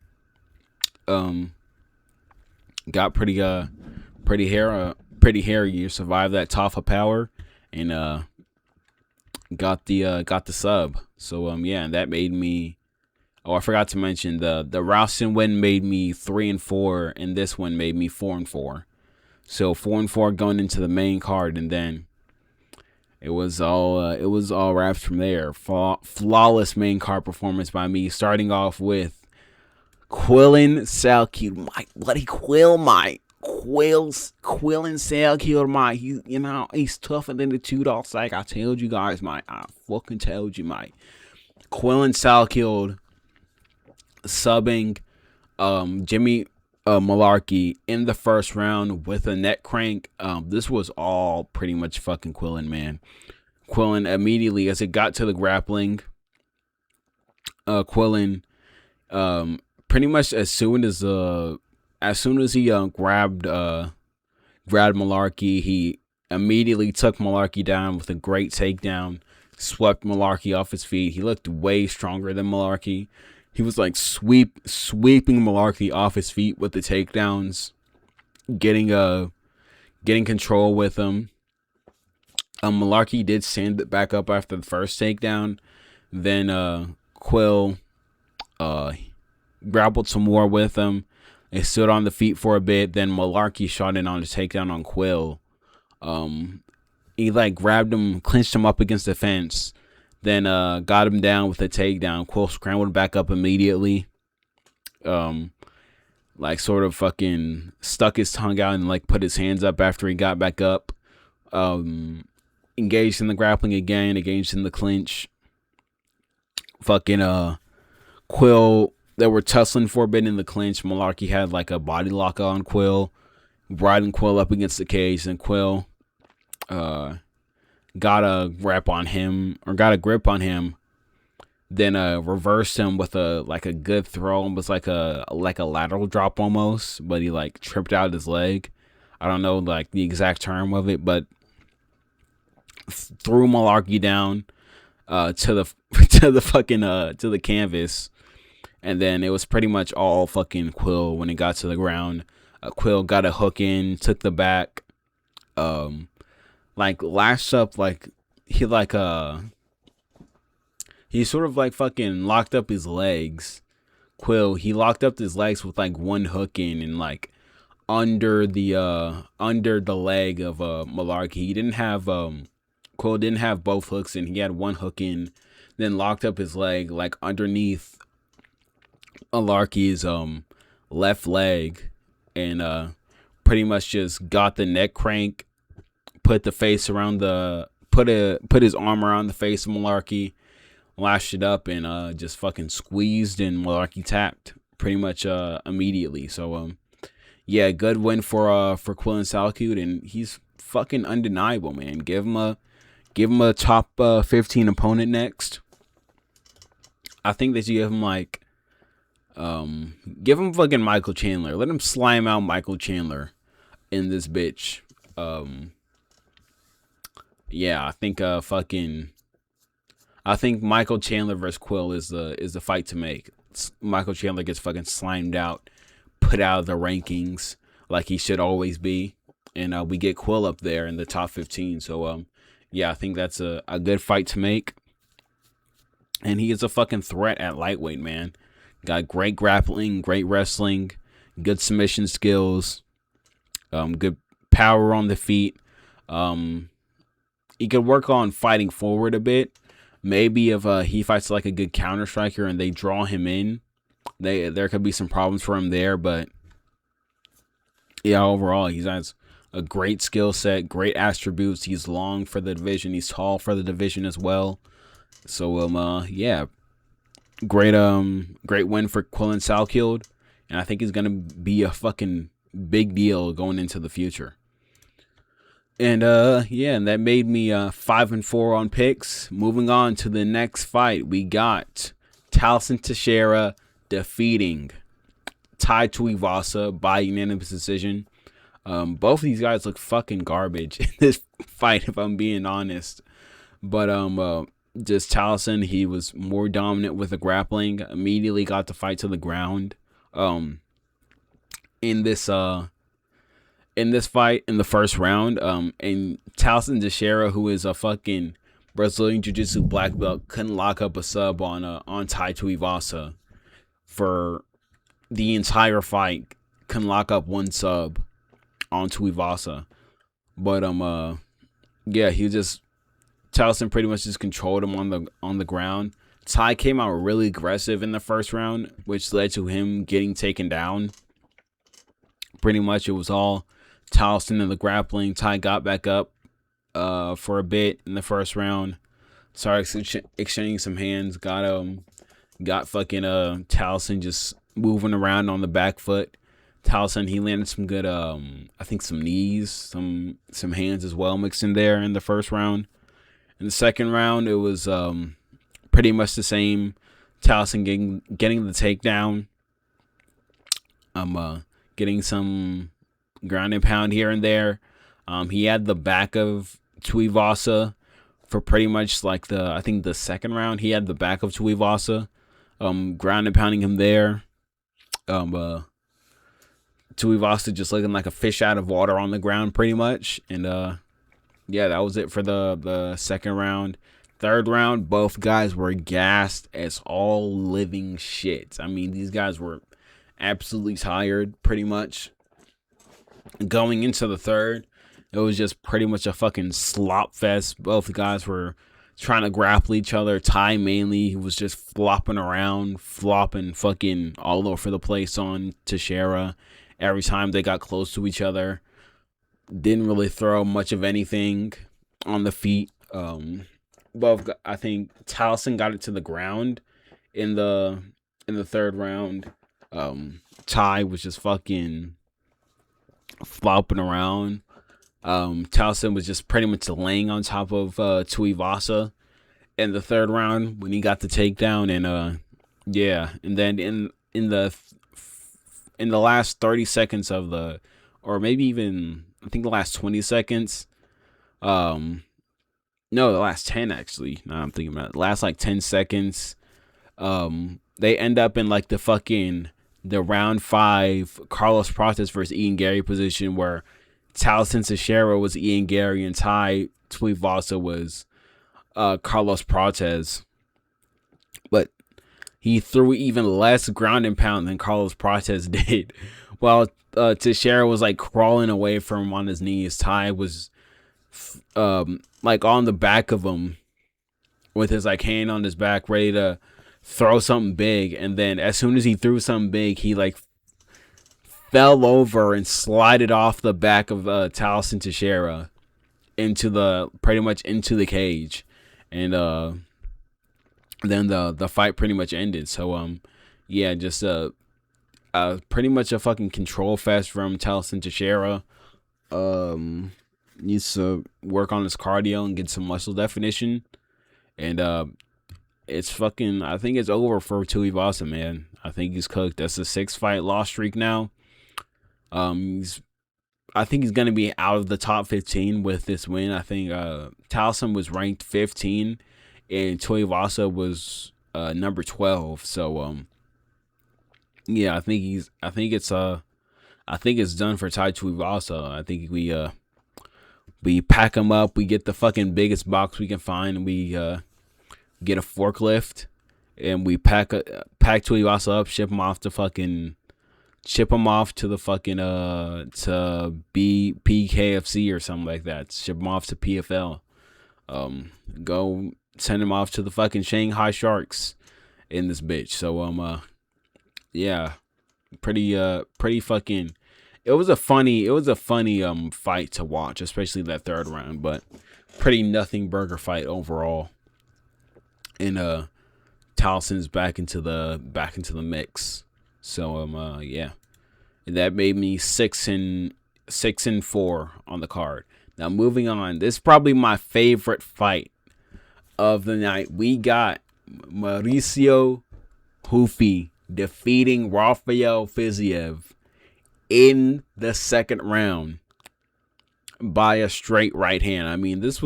Got pretty hairy. You survived that Tafa power, and got the sub. So yeah, and that made me. Oh, I forgot to mention the Ralston win made me 3-4, and this one made me 4-4. So 4-4 going into the main card, and then it was all wraps from there. Flawless main card performance by me, starting off with Quillin Salcute, my bloody Quill, my Quillin Salcute, my he's tougher than the 2 dogs. Like I told you guys, my I fucking told you, my Quillin Salcute subbing Jimmy Malarkey in the first round with a neck crank. This was all pretty much fucking Quillin, man. Quillin immediately as it got to the grappling, Quillin pretty much as soon as he grabbed Malarkey, he immediately took Malarkey down with a great takedown, swept Malarkey off his feet. He looked way stronger than Malarkey. He was like sweeping Malarkey off his feet with the takedowns, getting control with him. Malarkey did stand it back up after the first takedown. Then Quill grappled some more with him. They stood on the feet for a bit. Then Malarkey shot in on the takedown on Quill. He like grabbed him, clinched him up against the fence. Then got him down with a takedown. Quill scrambled back up immediately. Like sort of fucking stuck his tongue out and like put his hands up after he got back up. Engaged in the grappling again, engaged in the clinch. Fucking Quill, they were tussling for a bit in the clinch. Malarkey had like a body lock on Quill, riding Quill up against the cage, and Quill got a grip on him, then reversed him with a good throw. It was like a lateral drop almost, but he like tripped out his leg. I don't know like the exact term of it, but threw Malarkey down to the canvas, and then it was pretty much all fucking Quill when it got to the ground. Quill got a hook in, took the back, like lashed up, like he sort of like fucking locked up his legs. Quill, he locked up his legs with like one hook in and like under the leg of Malarkey. He didn't have Quill didn't have both hooks in. He had one hook in, then locked up his leg like underneath Malarkey's left leg, and pretty much just got the neck crank, put his arm around the face of Malarkey, lashed it up, and just fucking squeezed, and Malarkey tapped pretty much immediately. So yeah, good win for Quillin Salcute, and he's fucking undeniable, man. Give him a top 15 opponent next. I think that you give him like give him fucking Michael Chandler. Let him slime out Michael Chandler in this bitch. Yeah, I think Michael Chandler versus Quill is the fight to make. Michael Chandler gets fucking slimed out, put out of the rankings like he should always be, and we get Quill up there in the top 15. So yeah, I think that's a good fight to make. And he is a fucking threat at lightweight, man. Got great grappling, great wrestling, good submission skills, good power on the feet. He could work on fighting forward a bit. Maybe if he fights like a good counter striker and they draw him in, there could be some problems for him there. But yeah, overall, he has a great skill set, great attributes. He's long for the division. He's tall for the division as well. So yeah, great win for Quillin Salcute, and I think he's gonna be a fucking big deal going into the future. And yeah, and that made me 5-4 on picks. Moving on to the next fight, we got Talson Teixeira defeating Tai Tuivasa by unanimous decision. Both of these guys look fucking garbage in this fight, if I'm being honest. But just Talson, he was more dominant with the grappling. Immediately got the fight to the ground. In this fight in the first round, and Talson Teixeira, who is a fucking Brazilian Jiu-Jitsu black belt, couldn't lock up a sub on Tai Tuivasa for the entire fight. Couldn't lock up one sub on Tuivasa. But yeah, he just Towson pretty much just controlled him on the ground. Tai came out really aggressive in the first round, which led to him getting taken down. Pretty much it was all Towson in the grappling. Tai got back up for a bit in the first round. Started exchanging some hands. Got fucking Towson just moving around on the back foot. Towson, he landed some good I think some knees, some hands as well mixed in there in the first round. In the second round, it was pretty much the same. Towson getting the takedown. Getting some ground and pound here and there. He had the back of Tuivasa for pretty much like I think the second round. He had the back of Tuivasa, ground and pounding him there. Tuivasa just looking like a fish out of water on the ground pretty much. And yeah, that was it for the second round. Third round, both guys were gassed as all living shit. I mean, these guys were absolutely tired pretty much. Going into the third, it was just pretty much a fucking slop fest. Both guys were trying to grapple each other. Tai mainly was just flopping around, flopping fucking all over the place on Teixeira. Every time they got close to each other, didn't really throw much of anything on the feet. Both, I think Towson got it to the ground in the third round. Tai was just fucking flopping around. Towson was just pretty much laying on top of Tuivasa in the third round when he got the takedown. And yeah, and then in the last 30 seconds of or maybe even I think the last 20 seconds, no, the last 10 actually. Now I'm thinking about it. The last like 10 seconds, they end up in like the round 5 Carlos Prates versus Ian Gary position where Towson Teixeira was Ian Gary and Tai Tuivasa was Carlos Prates. But he threw even less ground and pound than Carlos Prates did. While Teixeira was like crawling away from him on his knees, Tai was like on the back of him with his like hand on his back, ready to throw something big. And then as soon as he threw something big, he like fell over and slided off the back of Towson Teixeira pretty much into the cage. And then the fight pretty much ended. So yeah, just pretty much a fucking control fest from Towson Teixeira. Needs to work on his cardio and get some muscle definition. And it's fucking, I think it's over for Tuivasa, man. I think he's cooked. That's a 6-fight loss streak now. I think he's gonna be out of the top 15 with this win. I think Towson was ranked 15 and Tuivasa was number 12. So yeah, I think it's done for Tai Tuivasa. I think we pack him up, we get the fucking biggest box we can find, and we get a forklift, and we pack Tuivasa up, ship him off to the fucking to PKFC or something like that. Ship him off to PFL. Go send him off to the fucking Shanghai Sharks in this bitch. So yeah, pretty fucking. It was a funny fight to watch, especially that third round, but pretty nothing burger fight overall. And Towson's back into the mix. So yeah. And that made me 6-4 on the card. Now moving on, this is probably my favorite fight of the night. We got Mauricio Hufi defeating Rafael Fiziev in the second round by a straight right hand. I mean, this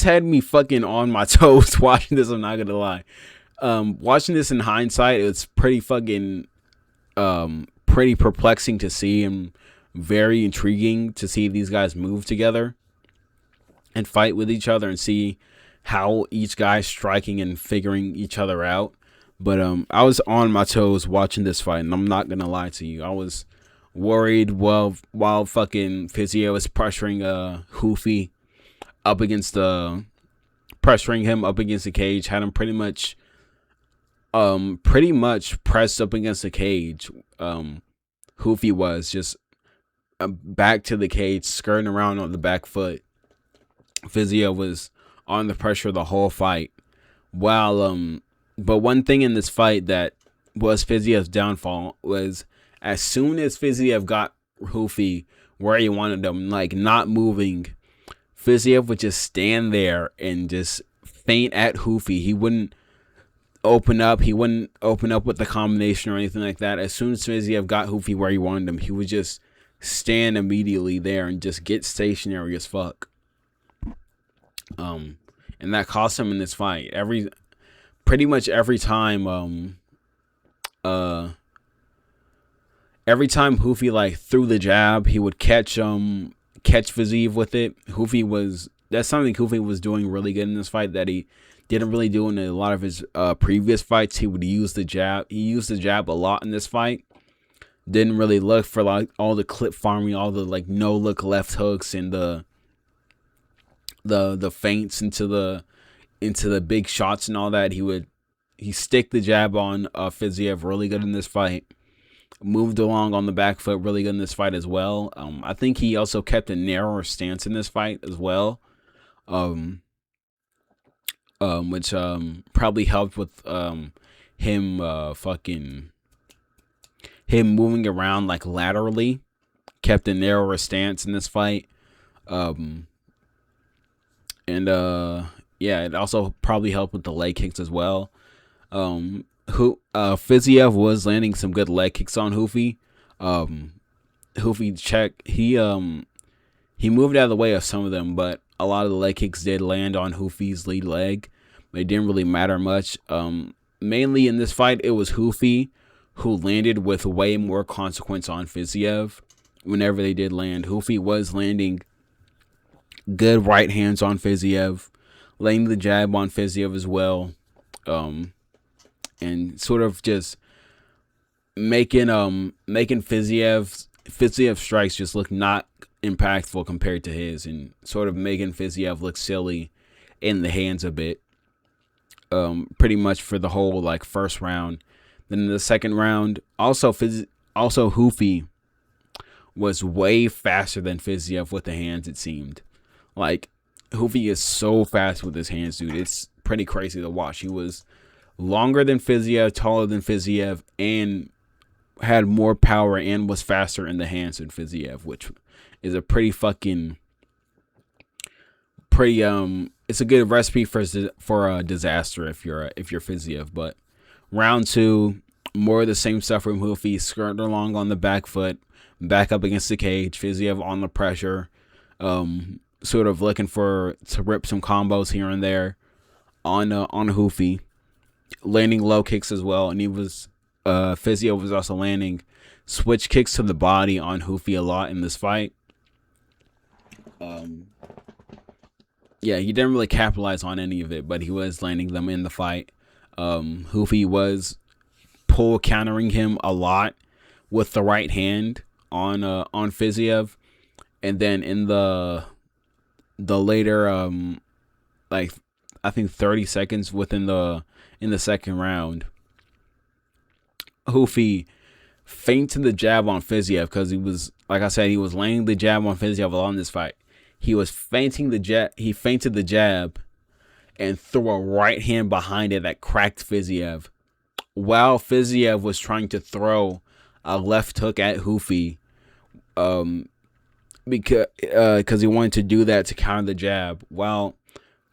had me fucking on my toes watching this, I'm not gonna lie. Watching this in hindsight, it's pretty fucking pretty perplexing to see and very intriguing to see these guys move together. and fight with each other and see how each guy's striking and figuring each other out. But I was on my toes watching this fight, and I'm not gonna lie to you. I was worried while fucking Fiziev was pressuring Hoofy up against the pressuring him up against the cage, had him pretty much pressed up against the cage. Hoofy was just back to the cage, skirting around on the back foot. Fiziev was on the pressure the whole fight. While but one thing in this fight that was Fiziev's downfall was as soon as Fiziev got Hoofy where he wanted him, like not moving, Fiziev would just stand there and just feint at Hoofy. He wouldn't open up. He wouldn't open up with the combination or anything like that. As soon as Fiziev got Hoofy where he wanted him, he would just stand immediately there and just get stationary as fuck. And that cost him in this fight. Pretty much every time Hoofy like threw the jab, he would catch Fiziev with it. That's something Hoofy was doing really good in this fight that he didn't really do in a lot of his previous fights. He would use the jab. He used the jab a lot in this fight. Didn't really look for like all the clip farming, all the like no look left hooks and the feints into the big shots and all that. He stick the jab on Fiziev really good in this fight. Moved along on the back foot really good in this fight as well. I think he also kept a narrower stance in this fight as well. Which probably helped with him moving around like laterally. Kept a narrower stance in this fight. Yeah, it also probably helped with the leg kicks as well. Fiziev was landing some good leg kicks on Hoofy. Hoofy check. He moved out of the way of some of them, but a lot of the leg kicks did land on Hoofy's lead leg. They didn't really matter much. Mainly in this fight, it was Hoofy who landed with way more consequence on Fiziev. Whenever they did land, Hoofy was landing good right hands on Fiziev, laying the jab on Fiziev as well, and sort of just making Fiziev's strikes just look not impactful compared to his, and sort of making Fiziev look silly in the hands a bit. Pretty much for the whole like first round. Then in the second round, also Hoofy was way faster than Fiziev with the hands, it seemed. Like, Hoofy is so fast with his hands, dude. It's pretty crazy to watch. He was longer than Fiziev, taller than Fiziev, and had more power and was faster in the hands than Fiziev, which is a it's a good recipe for a disaster if you're Fiziev. But round two, more of the same stuff from Hoofy, skirting along on the back foot, back up against the cage, Fiziev on the pressure, sort of looking to rip some combos here and there on Hoofy, landing low kicks as well, and Fiziev was also landing switch kicks to the body on Hoofy a lot in this fight. Yeah, he didn't really capitalize on any of it, but he was landing them in the fight. Hoofy was pull countering him a lot with the right hand on Fiziev, and then in the later like I think 30 seconds in the second round, Hoofy feinted the jab on Fiziev because he was, like I said, he was laying the jab on Fiziev a lot in this fight. He was feinting the jab. He feinted the jab and threw a right hand behind it that cracked Fiziev, while Fiziev was trying to throw a left hook at Hoofy, because he wanted to do that to counter the jab. While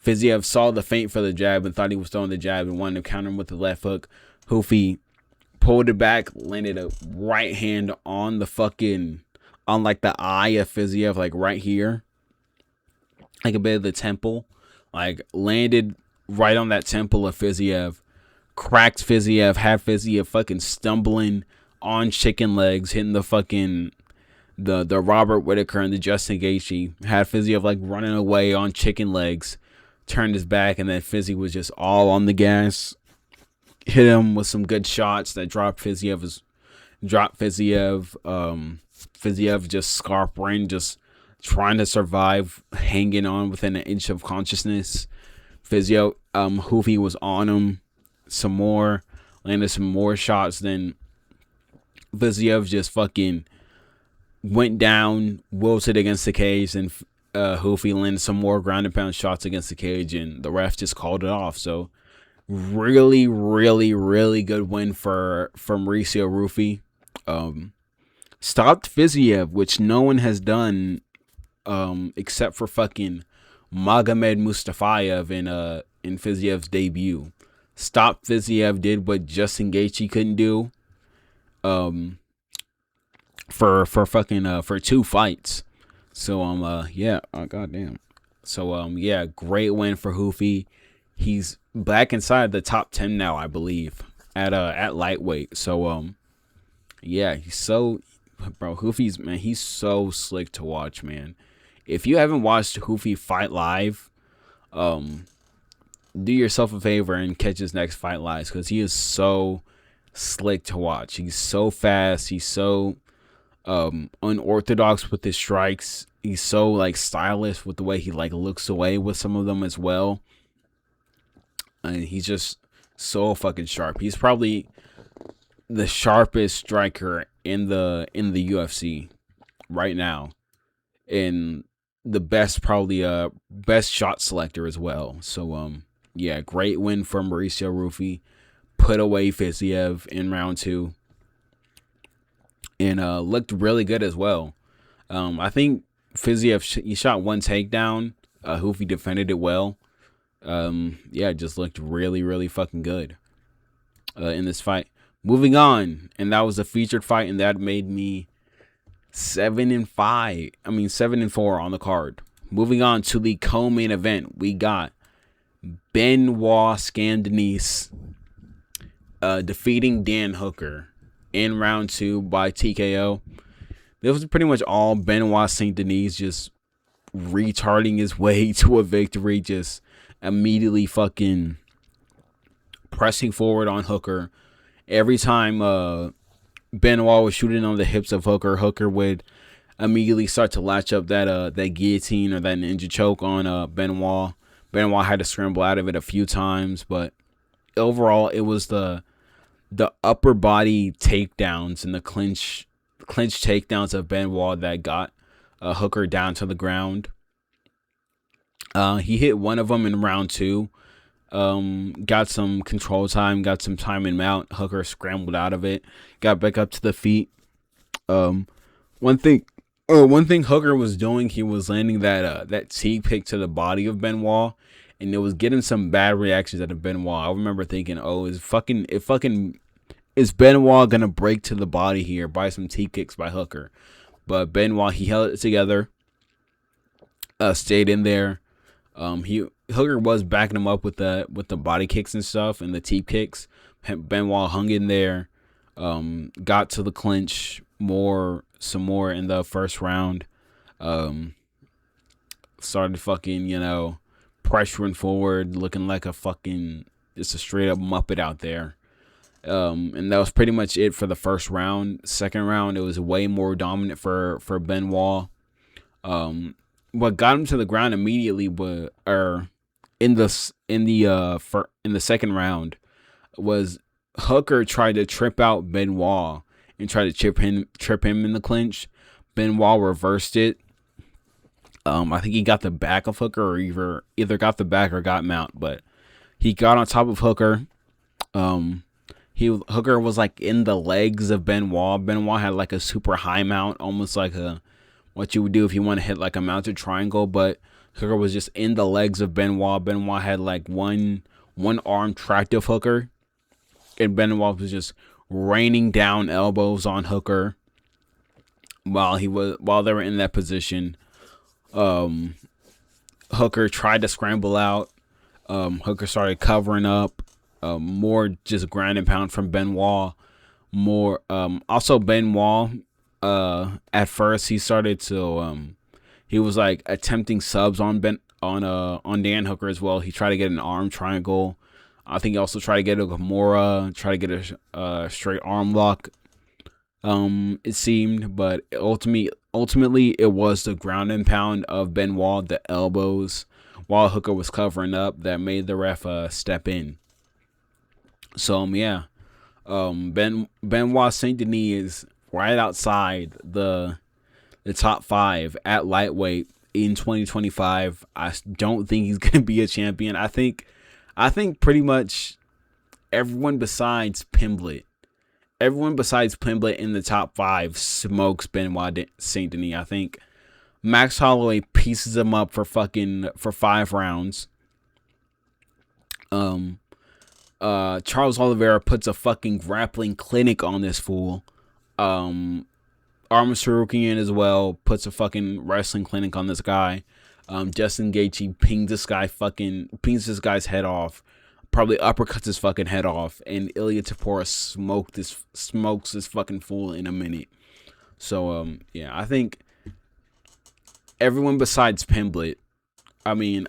Fiziev saw the feint for the jab and thought he was throwing the jab and wanted to counter him with the left hook, Hoofy pulled it back, landed a right hand on like the eye of Fiziev, like right here, like a bit of the temple, like landed right on that temple of Fiziev, cracked Fiziev, had Fiziev fucking stumbling on chicken legs, hitting the the Robert Whitaker and the Justin Gaethje. Had Fiziev like running away on chicken legs, turned his back, and then Fizzy was just all on the gas. Hit him with some good shots that dropped Fiziev. Fiziev just scarpering, just trying to survive, hanging on within an inch of consciousness. Hoofy was on him some more, landed some more shots. Then Fiziev just fucking went down, wilted against the cage, and Hoofy landed some more ground and pound shots against the cage, and the ref just called it off. So really, really, really good win for Mauricio Rufy. Stopped Fiziev, which no one has done except for fucking Magomed Mustafayev in Fiziev's debut. Stopped Fiziev, did what Justin Gaethje couldn't do for 2 fights. So yeah, goddamn. So yeah, great win for Hoofy. He's back inside the top 10 now, I believe, at lightweight. So yeah, Hoofy's, man, he's so slick to watch, man. If you haven't watched Hoofy fight live, do yourself a favor and catch his next fight live, because he is so slick to watch. He's so fast. He's so unorthodox with his strikes. He's so like stylish with the way he like looks away with some of them as well. And he's just so fucking sharp. He's probably the sharpest striker in the UFC right now, and the best, probably best shot selector as well. So yeah, great win for Mauricio Rufy. Put away Fiziev in round 2, and looked really good as well. I think Fiziev he shot 1 takedown. Hoofy defended it well. Yeah, it just looked really, really fucking good in this fight. Moving on, and that was a featured fight, and that made me 7-4 on the card. Moving on to the co-main event, we got Benoit Scandinese defeating Dan Hooker in round 2 by TKO. This was pretty much all Benoit Saint-Denis just retarding his way to a victory, just immediately fucking pressing forward on Hooker. Every time Benoit was shooting on the hips of Hooker, Hooker would immediately start to latch up that guillotine or that ninja choke on Benoit. Benoit had to scramble out of it a few times, but overall it was the upper body takedowns and the clinch takedowns of Benoit that got Hooker down to the ground. He hit one of them in round 2. Got some control time, got some time in mount. Hooker scrambled out of it, got back up to the feet. One thing Hooker was doing, he was landing that T-pick to the body of Benoit, and it was getting some bad reactions out of Benoit. I remember thinking, oh, is Benoit gonna break to the body here by some T-kicks by Hooker? But Benoit, he held it together, stayed in there. Hooker was backing him up with the body kicks and stuff and the teep kicks. Benoit hung in there, got to the clinch some more in the first round. Started fucking, pressuring forward, looking like just a straight up Muppet out there. And that was pretty much it for the first round. Second round, it was way more dominant for Benoit. What got him to the ground immediately in the second round was Hooker tried to trip out Benoit and tried to trip him in the clinch. Benoit reversed it. I think he got the back of Hooker, or either got the back or got mount, but he got on top of Hooker. Hooker was like in the legs of Benoit. Benoit had like a super high mount, almost like what you would do if you want to hit like a mounted triangle, but Hooker was just in the legs of Benoit. Benoit had like one arm tracked of Hooker, and Benoit was just raining down elbows on Hooker while they were in that position. Hooker tried to scramble out. Hooker started covering up. More just ground and pound from Benoit. Also Benoit At first he started to he was like attempting subs on on Dan Hooker as well. He tried to get an arm triangle. I think he also tried to get a Gamora, try to get a straight arm lock. It seemed, but ultimately it was the ground and pound of Benoit, the elbows, while Hooker was covering up, that made the ref step in. So yeah, Benoit Saint Denis is right outside the top 5 at lightweight in 2025. I don't think he's gonna be a champion. I think pretty much everyone besides Pimblett in the top 5 smokes Benoit Saint Denis. I think Max Holloway pieces him up for 5 rounds. Charles Oliveira puts a fucking grappling clinic on this fool. Arman Sarukian as well puts a fucking wrestling clinic on this guy. Justin Gaethje pings this guy's head off, probably uppercuts his fucking head off, and Ilya Tapora smokes this fucking fool in a minute. So yeah, I think everyone besides Pimblett, everyone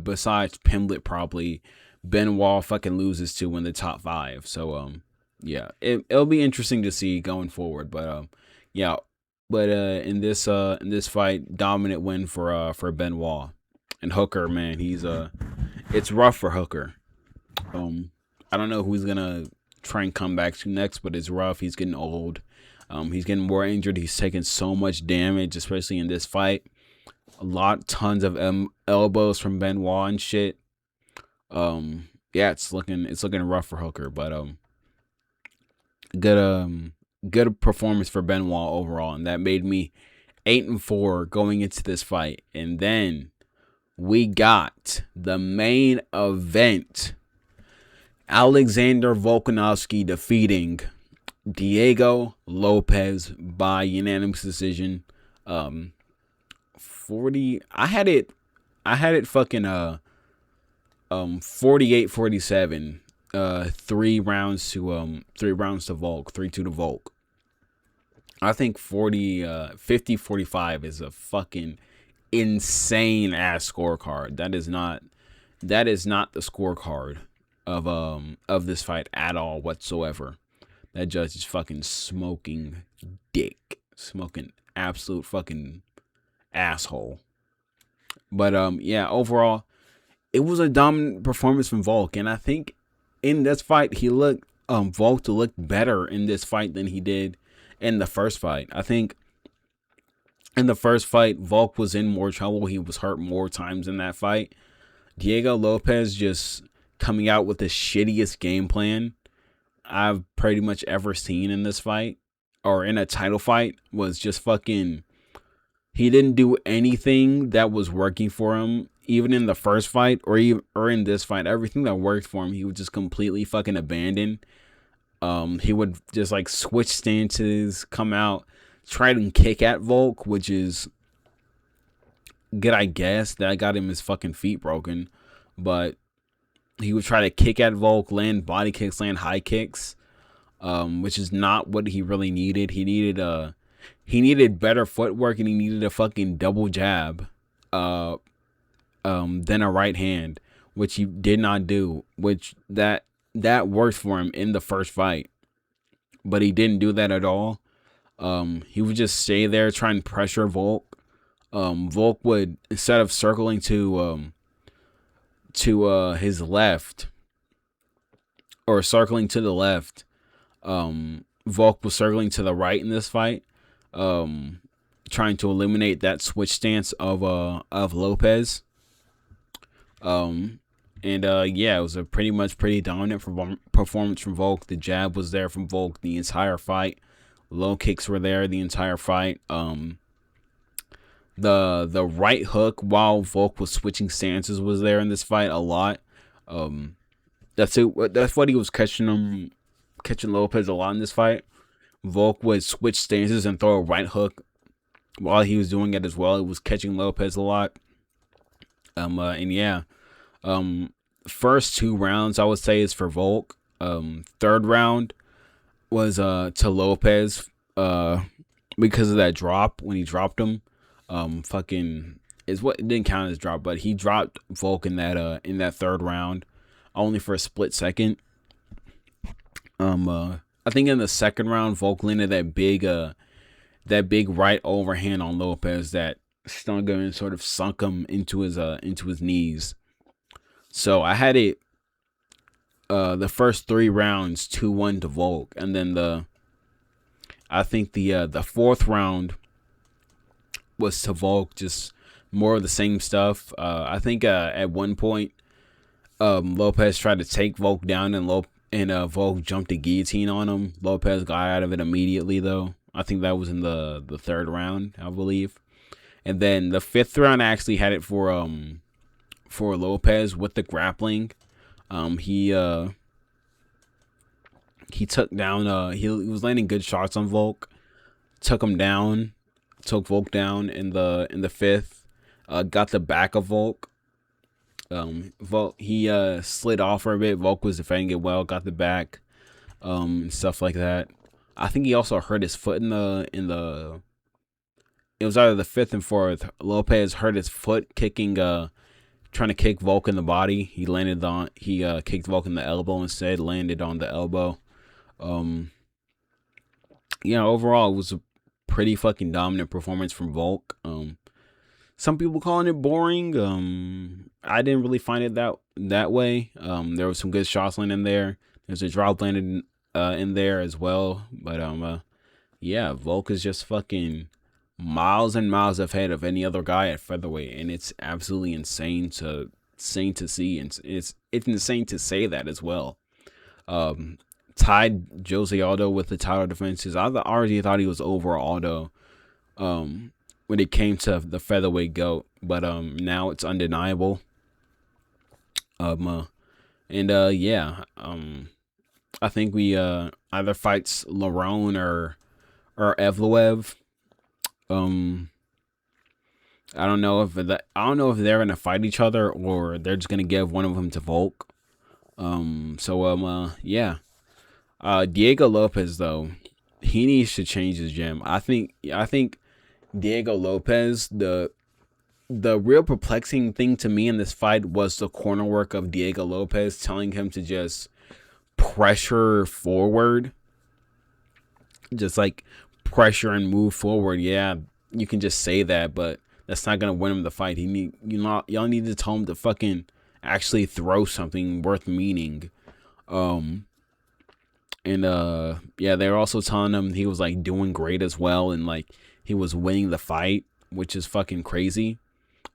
besides Pimblett probably Benoit fucking loses to in the top 5. So yeah, it'll be interesting to see going forward. But in this fight, dominant win for Benoit. And Hooker, man, it's rough for Hooker. I don't know who he's gonna try and come back to next, but it's rough. He's getting old. He's getting more injured. He's taking so much damage, especially in this fight. Tons of elbows from Benoit and shit. Yeah, it's looking rough for Hooker, but good performance for Benoit overall, and that made me 8-4 going into this fight. And then we got the main event: Alexander Volkanovski defeating Diego Lopez by unanimous decision. 40. I had it fucking 48-47. 3 rounds to Volk, 3-2 to Volk. I think 50-45 is a fucking insane ass scorecard. That is not the scorecard of this fight at all whatsoever. That judge is fucking smoking dick. Smoking absolute fucking asshole. But yeah, overall, it was a dominant performance from Volk, and I think in this fight Volk looked better in this fight than he did in the first fight. I think in the first fight, Volk was in more trouble. He was hurt more times in that fight. Diego Lopez just coming out with the shittiest game plan I've pretty much ever seen in this fight, or in a title fight. Was just fucking, he didn't do anything that was working for him, even in the first fight or in this fight. Everything that worked for him, he would just completely fucking abandon. He would just like switch stances, come out, try to kick at Volk, which is good, I guess. That got him his fucking feet broken, but he would try to kick at Volk, land body kicks, land high kicks, which is not what he really needed. He needed better footwork, and he needed a fucking double jab, than a right hand, which he did not do. Which that worked for him in the first fight, but he didn't do that at all. He would just stay there trying to pressure Volk. Volk would, instead of circling to his left, or circling to the left, Volk was circling to the right in this fight, trying to eliminate that switch stance of Lopez. Yeah, it was a pretty dominant performance from Volk. The jab was there from Volk the entire fight. Low kicks were there the entire fight. The right hook while Volk was switching stances was there in this fight a lot. That's what he was catching Lopez a lot in this fight. Volk would switch stances and throw a right hook while he was doing it as well. It was catching Lopez a lot. And yeah, first 2 rounds I would say is for Volk. Third round was to Lopez because of that drop when he dropped him. Fucking is what it didn't count as drop, but he dropped Volk in that third round only for a split second. I think in the second round Volk landed that big right overhand on Lopez that stung him and sort of sunk him into his knees. So I had it the first 3 rounds 2-1 to Volk, and then I think the fourth round was to Volk, just more of the same stuff. I think at one point Lopez tried to take Volk down and Volk jumped a guillotine on him. Lopez got out of it immediately though. I think that was in the third round, I believe. And then the fifth round I actually had it for Lopez with the grappling. He took down he was landing good shots on Volk. Took Volk down in the fifth. Got the back of Volk. Volk he slid off for a bit. Volk was defending it well, got the back, and stuff like that. I think he also hurt his foot in the it was either the fifth and fourth. Lopez hurt his foot kicking trying to kick Volk in the body. He kicked Volk in the elbow instead, landed on the elbow. Overall it was a pretty fucking dominant performance from Volk. Some people calling it boring. I didn't really find it that way. There was some good shots landing in there. There's a drop landed in there as well. But Volk is just fucking miles and miles ahead of any other guy at featherweight, and it's absolutely insane to see, and it's insane to say that as well. Tied Jose Aldo with the title defenses. I already thought he was over Aldo when it came to the featherweight GOAT, but now it's undeniable. I think we either fights Lerone or Evloev. I don't know if they're gonna fight each other or they're just gonna give one of them to Volk. Diego Lopez though, he needs to change his gym. I think Diego Lopez, the real perplexing thing to me in this fight was the corner work of Diego Lopez, telling him to just pressure forward, just like pressure and move forward. Yeah, you can just say that, but that's not gonna win him the fight. Y'all need to tell him to fucking actually throw something worth meaning. They're also telling him he was like doing great as well, and like he was winning the fight, which is fucking crazy.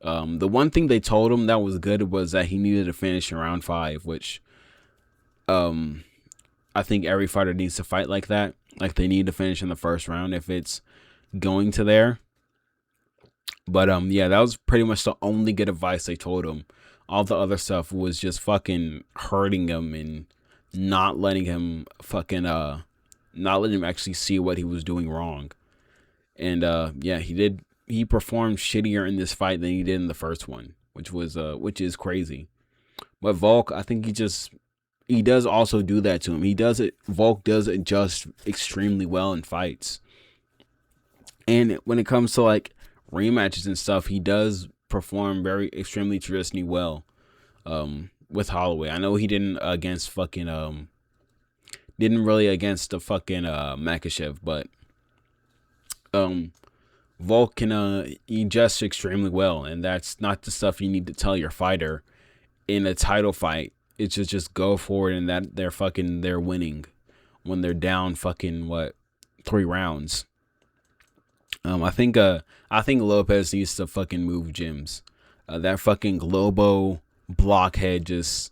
The one thing they told him that was good was that he needed to finish in round 5, which I think every fighter needs to fight like that. Like they need to finish in the first round if it's going to there. But that was pretty much the only good advice they told him. All the other stuff was just fucking hurting him and not letting him actually see what he was doing wrong. And he performed shittier in this fight than he did in the first one, which is crazy. But Volk, I think he does also do that to him. Volk does adjust extremely well in fights. And when it comes to like rematches and stuff, he does perform extremely traditionally well with Holloway. I know he didn't against the fucking Makhachev, but Volk can adjust extremely well, and that's not the stuff you need to tell your fighter in a title fight. It's just go forward, and that they're winning when they're down 3 rounds. I think Lopez needs to fucking move gyms. That fucking Globo blockhead just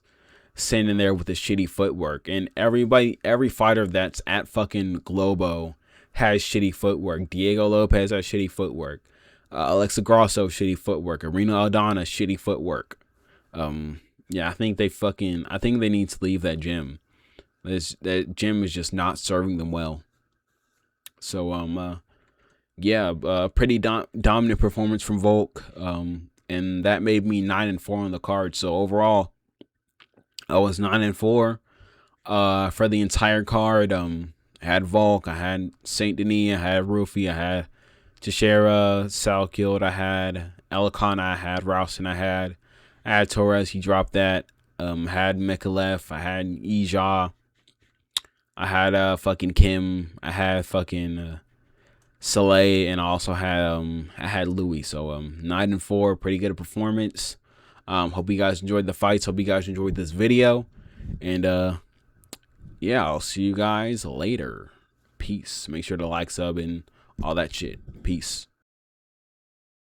sitting there with the shitty footwork, and every fighter that's at fucking Globo has shitty footwork. Diego Lopez has shitty footwork. Alexa Grasso shitty footwork. Arena Aldana shitty footwork. I think they need to leave that gym. That gym is just not serving them well. So pretty dominant performance from Volk. And that made me 9-4 on the card. So overall, I was 9-4 for the entire card. I had Volk, I had Saint Denis, I had Rufy, I had Teixeira, Salkilled, I had Elikana, I had Ralston, I had Torres, he dropped that. Had Mikaev, I had Ija, I had fucking Kim, I had fucking Soleil, and I also had I had Louis. So 9-4, pretty good performance. Hope you guys enjoyed the fights. Hope you guys enjoyed this video, and yeah, I'll see you guys later. Peace. Make sure to like, sub, and all that shit. Peace.